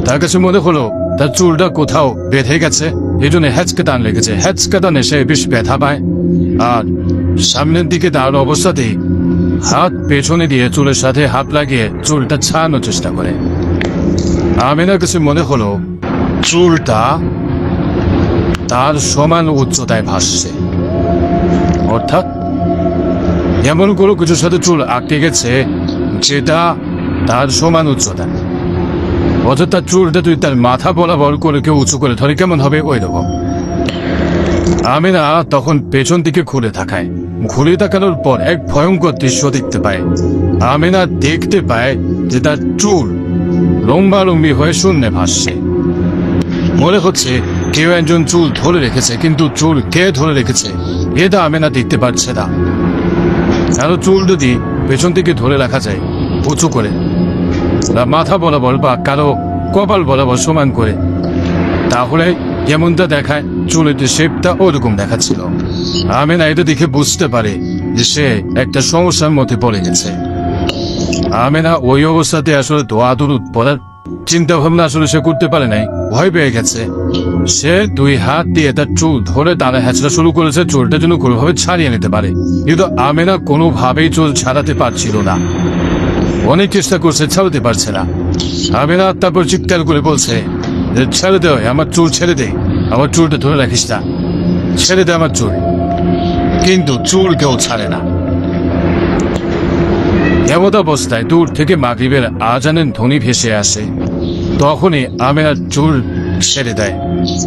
তার কাছে মনে হলো তার চুলটা কোথাও বেঁধে গেছে, এই জন্য হ্যাচকা টান লেগেছে। হ্যাচকা টানে সে বেশ ব্যথা পায়, আর সামনের দিকে দাঁড়ানো অবস্থাতেই হাত পেছনে দিয়ে চুলের সাথে হাত লাগিয়ে চুলটা ছাড়ানোর চেষ্টা করে। আমেনার কাছে মনে হলো চুলটা তার সমান উচ্চতায় ভাসছে, অর্থাৎ এমন কোনো কিছুর সাথে চুল আটকে গেছে যেটা তার সমান উচ্চতা। অর্থাৎ তার চুলটা তুই তার মাথা বরাবর করে কেউ উঁচু করে ধরে কেমন হবে ওই রকম। আমেনা তখন পেছন দিকে ঘুরে তাকায়। ঘুরে তাকানোর পর এক ভয়ঙ্কর দৃশ্য দেখতে পায়। আমেনা দেখতে পায় যে তার চুল লম্বালম্বি হয়ে শূন্যে ভাসছে। মনে হচ্ছে কেউ একজন চুল ধরে রেখেছে, কিন্তু চুল কে ধরে রেখেছে এটা আমেনা দেখতে পাচ্ছে না। কারো চুল যদি পেছন থেকে ধরে রাখা যায় উঁচু করে, মাথা বরাবর বা কারো কপাল বরাবর সমান করে, তাহলে যেমনটা দেখায় চুলের শেপটা ওরকম দেখাচ্ছিল। আমেনা এটা দেখে বুঝতে পারে যে সে একটা সমস্যার মধ্যে পড়ে গেছে। আমেনা ওই অবস্থাতে আসলে দোয়া দরুদ পড়ার চিন্তা ভাবনা আসলে সে করতে পারে নাই, ভয় পেয়ে গেছে। সে 2 হাত দিয়ে তার চুল ধরে টানা হেঁচড়া শুরু করেছে চুলটা যেন কোনোভাবে ছাড়িয়ে নিতে পারে, কিন্তু আমেনা কোনোভাবেই চুল ছাড়াতে পারছিল না। অনেক চেষ্টা করছে, ছাড়াতে পারছে না। আমেনা তারপর চিৎকার করে বলছে, ছেড়ে দে, আমার চুল ছেড়ে দে, আমার চুলটা ধরে রাখিস না, ছেড়ে দে আমার চুল। কিন্তু চুল কেউ ছাড়ে না। এমত অবস্থায় দূর থেকে মাগরিবের আজানের ধ্বনি ভেসে আসে। তখনই আমেনার চুল ছেড়ে দেয়।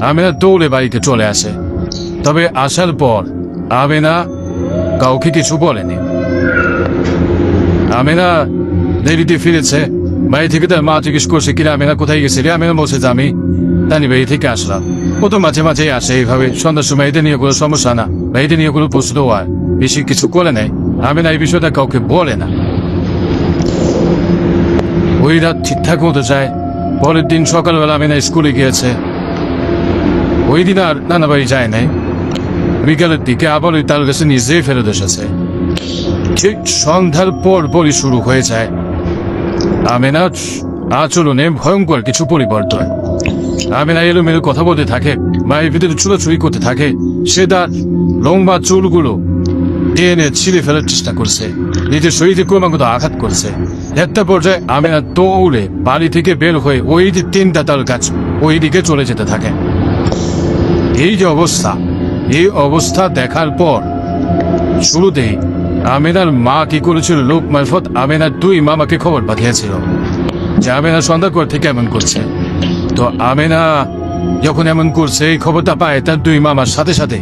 আমেনা দৌড়ে বাড়িতে চলে আসে। তবে আসার পর আমেনা কাউকে কিছু বলেনি। আমেনা দেরিতে ফিরেছে। বাড়ি থেকে তার মা জিজ্ঞেস করছে, কিনা আমেনা কোথায় গেছিলে? আমেনা বলছে যে আমি তানি বাড়ি থেকে আসলাম। ও তো মাঝে মাঝেই আসে এইভাবে, সন্ধ্যার সময় এটা নিয়ে কোনো সমস্যা না, বাড়িতে নিয়ে কোনো প্রশ্ন হয়, বেশি কিছু করে নেয়। আমেনা এই বিষয়টা কাউকে বলে না। ওই রাত ঠিকঠাক মতো যায়। পরের দিন সকালবেলা আমেনা স্কুলে গিয়েছে। ওই দিন আর নানা বাড়ি যায় নাই। বিকালের দিকে আবার ওই তাল গাছে নিজেই ফেরত এসেছে। ঠিক সন্ধ্যার পরই শুরু হয়ে যায় আমেনার আচরণে ভয়ঙ্কর কিছু পরিবর্তন। আমেনা এলোমেলো কথা বলতে থাকে, মায়ের ভিতরে চুলোচুরি করতে থাকে। সে তার লম্বা চুলগুলো টেনে ছিঁড়ে ফেলার চেষ্টা করছে, নিজের শরীরে ক্রমাগত আঘাত করছে। একটা পর্যায়ে আমেনা দৌড়ে বাড়ি থেকে বের হয়ে ওই যে 3টা তাল গাছ ওই দিকে চলে যেতে থাকে। এই যে অবস্থা, এই অবস্থা দেখার পর শুরুতেই আমেনার মা কি করেছিল, লোক মারফত আমেনার 2 মামাকে খবর পাঠিয়েছিল যে আমেনা সন্ধ্যা পর থেকে এমন করছে। তো আমেনা যখন এমন করছে এই খবরটা পায়, তার 2 মামার সাথে সাথে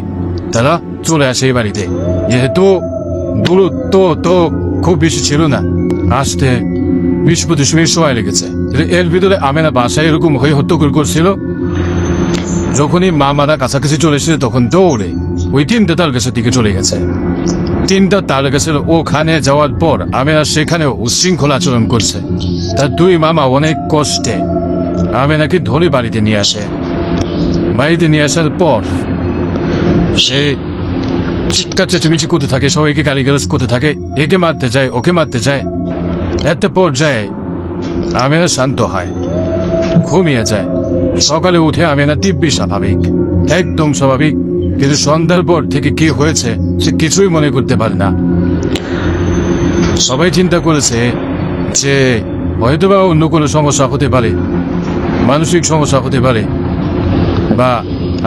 তারা চলে আসে এই বাড়িতে। যেহেতু দূরত্ব তো খুব বেশি ছিল না, আসতে 20-25 মিনিট সময় লেগেছে। এর ভিতরে আমেনা বাসায় এরকম হয়ে হট্টগোল করছিল। যখনই মামারা কাছাকাছি চলে এসেছে তখন দৌড়ে ওই 3টা তাল গাছের দিকে চলে গেছে। 3টা তাল গাছের ওখানে যাওয়ার পর আমেনা সেখানেও উচ্ছৃঙ্খল আচরণ করছে। তার 2 মামা অনেক কষ্টে আমেনাকে ধরে বাড়িতে নিয়ে আসে। বাড়িতে নিয়ে আসার পর সে চিৎকার চেঁচামেচি করতে থাকে, সবাইকে গালিগালাজ করতে থাকে, একে মারতে যায়, ওকে মারতে যায়। একটা পর্যায়ে আমেনা শান্ত হয়, ঘুমিয়ে যায়। সকালে উঠে আমেনা দিব্যি স্বাভাবিক, একদম স্বাভাবিক। কিন্তু সন্ধ্যার পর থেকে কি হয়েছে সে কিছুই মনে করতে পারে না। সবাই চিন্তা করেছে যে হয়তোবা অন্য কোনো সমস্যা হতে পারে, মানসিক সমস্যা হতে পারে, বা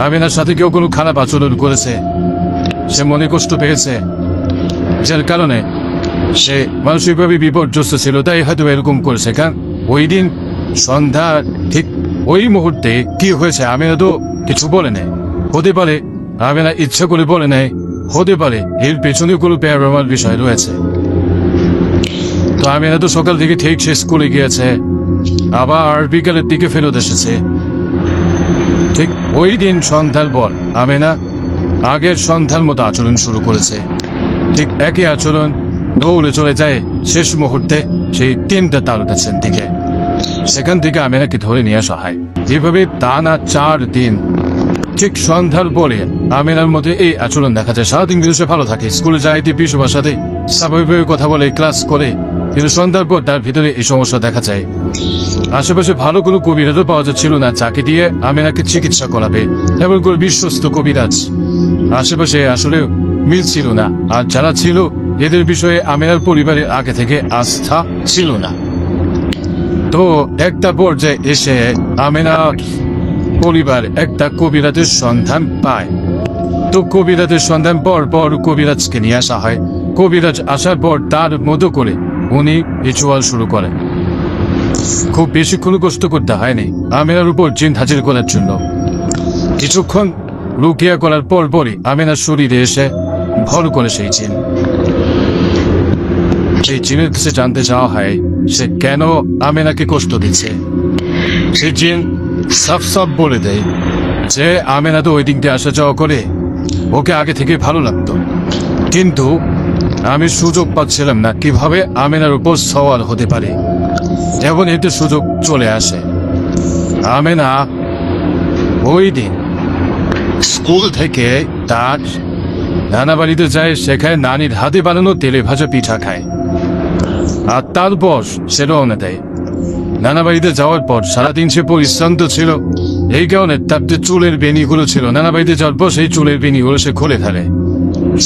আমিনার সাথে কেউ কোনো খারাপ আচরণ করেছে, সে মনে কষ্ট পেয়েছে, যার কারণে সে মানসিকভাবে বিপর্যস্ত ছিল, তাই হয়তো এরকম করেছে। কারণ ওই দিন সন্ধ্যা ঠিক ওই মুহূর্তে কি হয়েছে আমিনা তো কিছু বলে নেয়। হতে পারে আমিনা ইচ্ছা করে বলে নেয়, হতে পারে এর পেছনে কোনো প্যারানর্মাল বিষয় রয়েছে। তো আমিনা তো সকাল থেকে ঠিক সে স্কুলে গিয়েছে, আবার বিকালের দিকে ফেরত এসেছে। ঠিক ওই দিন সন্ধ্যার পর আমিনা আগের সন্ধ্যার মতো আচরণ শুরু করেছে। ঠিক একই আচরণ দৌড়ে চলে যায় শেষ মুহূর্তে সেই 3টা তাল গাছের দিকে। সেখান থেকে আমিনাকে ধরে নিয়ে আসা হয়। এভাবে টানা 4 দিন। ঠিক সন্ধ্যার পরে আমিনার মধ্যে এই আচরণ দেখা যায়। সারাদিন কিন্তু সে ভালো থাকে, স্কুলে যায়, দিব্যি সবার সাথে স্বাভাবিকভাবে কথা বলে, ক্লাস করে, কিন্তু সন্ধ্যার পর তার ভিতরে এই সমস্যা দেখা যায়। আশেপাশে ভালো কোনো কবিরাজও পাওয়া যাচ্ছিল না যাকে দিয়ে আমিনাকে চিকিৎসা করাবে, এমন করে বিশ্বস্ত কবিরাজ আশেপাশে আসলে মিলছিল না। আর যারা ছিল এদের বিষয়ে আমিনার পরিবারের আগে থেকে আস্থা ছিল না। তো একটা পর্যায়ে এসে আমিনার পরিবার একটা কবিরাজের সন্ধান পায়। তো কবিরাজের সন্ধান পর কবিরাজকে নিয়ে আসা হয়। কবিরাজ আসার পর তার মতো করে উনি রিচুয়াল শুরু করেন। খুব বেশিক্ষণ কষ্ট করতে হয়নি আমিনার উপর জিন হাজির করার জন্য। কিছুক্ষণ রুকিয়া করার পরই আমিনার শরীরে এসে ভর করে সেই জিন। সেই জিনের কাছে জানতে চাওয়া হয় সে কেন আমিনাকে কষ্ট দিচ্ছে। সেই জিন সাফ বলে দেয় যে আমিনা তো ওই দিক দিয়ে আসা যাওয়া করে, ওকে আগে থেকে ভালো লাগতো, কিন্তু আমি সুযোগ পাচ্ছিলাম না কিভাবে আমিনার উপর সওয়াল হতে পারে। এবং এতে সুযোগ চলে আসে। আমিনা ওই দিন স্কুল থেকে তার নানা বাড়িতে যায়, সেখানে নানির হাতে বানানো তেলে ভাজা পিঠা খায়, আর তারপর সে রওনা দেয়। নানা বাড়িতে যাওয়ার পর সারাদিন সে পরিশ্রান্ত ছিল, এই কারণে তার যে চুলের বেনিগুলো ছিল, নানা বাড়িতে যাওয়ার পর সেই চুলের বেনিগুলো সে খুলে ফেলে।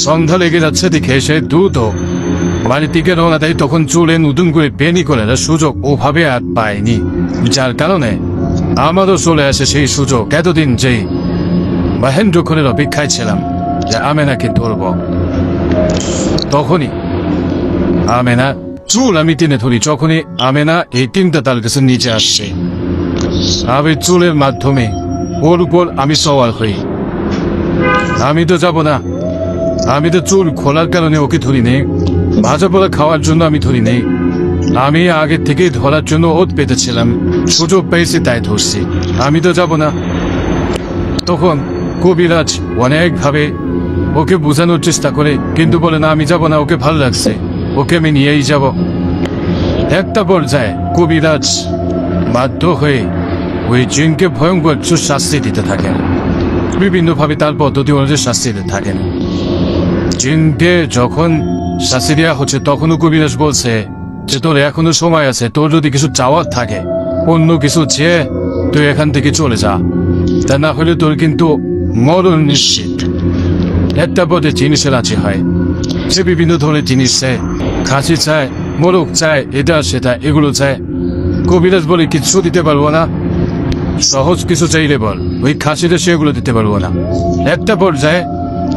সন্ধ্যা লেগে যাচ্ছে দেখে সে দ্রুত বাড়ির দিকে রওনা দেয়। তখন চুলে নতুন করে বেনি করে সুযোগ ওভাবে আর পায়নি, যার কারণে আমারও চলে আসে সেই সুযোগ। এতদিন যেই মহেন্দ্রক্ষণের অপেক্ষায় ছিলাম যে আমিনাকে ধরব, তখনই আমিনা চুল আমি টেনে ধরি। যখনই আমিনা এই 3টা তাল গাছের নিচে আসছে, আমি চুলের মাধ্যমে ওর উপর আমি সওয়াল হই। আমি তো যাব না, আমি তো চুল খোলার কারণে ওকে ধরি নেই, ভাজা পোড়া খাওয়ার জন্য আমি ধরি নেই, আমি আগে থেকেই ধরার জন্য ওত পেতেছিলাম, সুযোগ পেয়েছি তাই ধরছি, আমি তো যাব না। তখন কবিরাজ অনেকভাবে ওকে বোঝানোর চেষ্টা করে, কিন্তু বলে না আমি যাব না, ওকে ভালো লাগছে, ওকে আমি নিয়েই যাব। একটা পর্যায়ে কবিরাজ বাধ্য হয়ে ওই জিনকে ভয়ঙ্কর শাস্তি দিতে থাকেন, বিভিন্নভাবে তার পদ্ধতি অনুযায়ী শাস্তি দিতে থাকেন। জিনকে যখন শাস্তি দেওয়া হচ্ছে তখনও কবিরাজ বলছে যে তোর এখনো সময় আছে, তোর যদি কিছু চাওয়ার থাকে অন্য কিছু চেয়ে তুই এখান থেকে চলে যা, তা না হলে তোর কিন্তু মরণ নিশ্চিত। একটা পদে জিনিসে রাজি হয়, সে বিভিন্ন ধরনের জিনিস চায়, খাসি চায়, মোরগ চায়, এটা সেটা এগুলো চায়। কবিরাজ বলে কিছু দিতে পারবো না, সহজ কিছু চাইলে বল, ওই খাসিটা সেগুলো দিতে পারবো না। একটা পর্যায়ে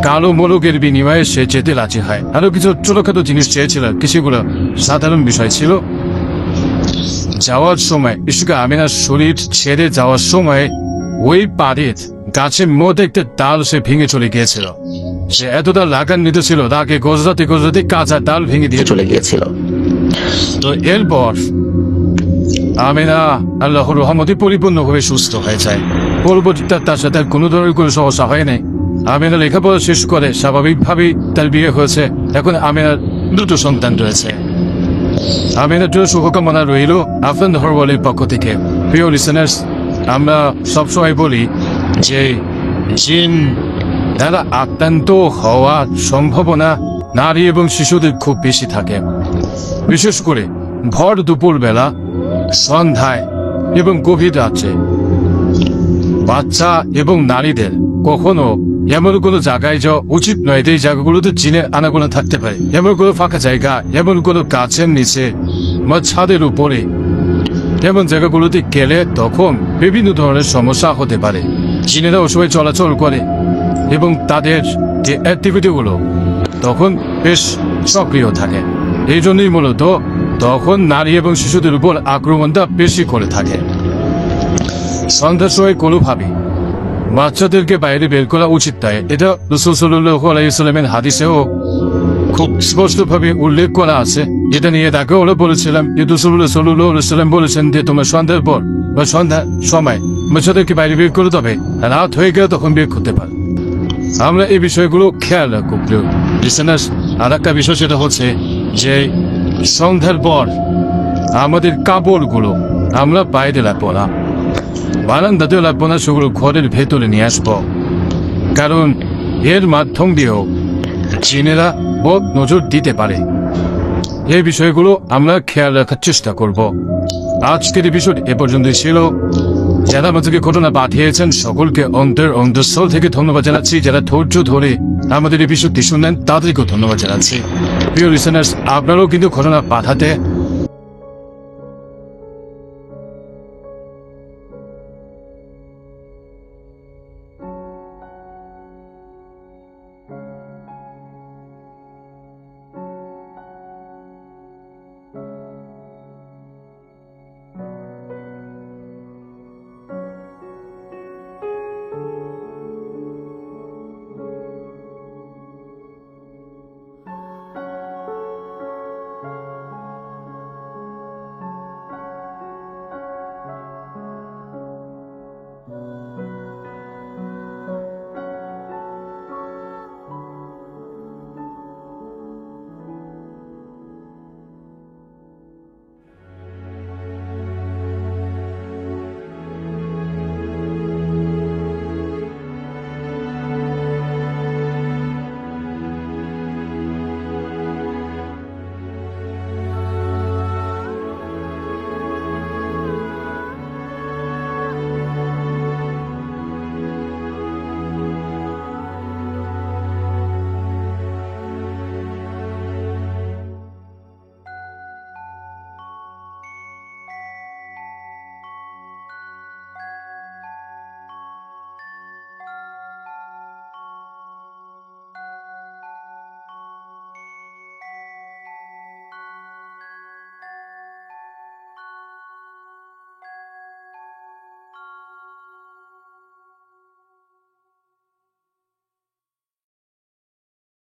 কালো মোরগের বিনিময়ে সে যেতে রাজি হয়। আরো কিছু ছোটখাটো জিনিস চেয়েছিল, কিছুগুলো সাধারণ বিষয় ছিল। যাওয়ার সময় বিশেষ আমিনার শরীর ছেড়ে যাওয়ার সময় ওই পাড়ের গাছের মধ্যে একটা ডাল সে ভেঙে চলে গিয়েছিল। সে এতটা লাগান্বিত ছিল, তাকে গজরাতে কাঁচা ডাল ভেঙে দিয়ে চলে গিয়েছিল। তো এরপর আমিনা আল্লাহর রহমতে পরিপূর্ণভাবে সুস্থ হয়ে যায়। পরবর্তীতে তার সাথে কোনো ধরনের কোনো সমস্যা হয় নাই। আমিনা লেখাপড়া শেষ করে স্বাভাবিকভাবেই তার বিয়ে হয়েছে। এখন আমিনার 2টো সন্তান রয়েছে। আমিনার জন্য শুভকামনা রইল আপনাদের হরওয়ালের পক্ষ থেকে। প্রিয় লিসেনার্স, আমরা সবসময় বলি যে জিন দ্বারা আক্রান্ত হওয়ার সম্ভাবনা নারী এবং শিশুদের খুব বেশি থাকে, বিশেষ করে ভর দুপুর বেলা, সন্ধ্যায় এবং গভীর রাত্রে। বাচ্চা এবং নারীদের কখনো এমন কোনো জায়গায় যাওয়া উচিত নয় যে জায়গাগুলোতে জিনের আনাগোনা থাকতে পারে। এমন কোনো ফাঁকা জায়গা, এমন কোনো গাছের নিচে বা ছাদের উপরে তেমন জায়গাগুলোতে গেলে তখন বিভিন্ন ধরনের সমস্যা হতে পারে। জিনেরা ওই সময় চলাচল করে এবং তাদের যে অ্যাক্টিভিটিগুলো তখন বেশ সক্রিয় থাকে। এই জন্যই মূলত তখন নারী এবং শিশুদের উপর আক্রমণটা বেশি করে থাকে। সন্ধ্যার সময় কোনোভাবেই বাচ্চাদেরকে বাইরে বের করা উচিত নয়। এটা রাসূল সাল্লাল্লাহু আলাইহি ওয়াসাল্লামের হাদিসেও খুব স্পষ্টভাবে উল্লেখ করা আছে। এটা নিয়ে তাকে ওরা বলেছিলাম যে রাসূলুল্লাহ সাল্লাল্লাহু আলাইহি ওয়াসাল্লাম বলেছেন যে তোমরা সন্ধ্যার পর বা সন্ধ্যার সময় বাচ্চাদেরকে বাইরে বের করে তবে রাত হয়ে গেলে তখন বের করতে পারে। আমরা এই বিষয়গুলো খেয়াল রাখবো প্রিয় লিসেনার্স। আর একটা বিষয় সেটা হচ্ছে যে সন্ধ্যার পর আমাদের কাপড়গুলো আমরা বাইরে রাখবো না, বারান্দাতেও রাখবো না, সেগুলো ঘরের ভেতরে নিয়ে আসবো। কারণ এর মাধ্যম দিয়েও জিনেরা বদ নজর দিতে পারে। এই বিষয়গুলো আমরা খেয়াল রাখার চেষ্টা করব। আজকের এপিসোড এ পর্যন্তই ছিল। যারা আমাদেরকে ঘটনা পাঠিয়েছেন সকলকে অন্তঃস্থল থেকে ধন্যবাদ জানাচ্ছি। যারা ধৈর্য ধরে আমাদের এপিসোডটি শুনলেন তাদেরকেও ধন্যবাদ জানাচ্ছি। প্রিয় লিসেনার্স, আপনারাও কিন্তু ঘটনা পাঠাতে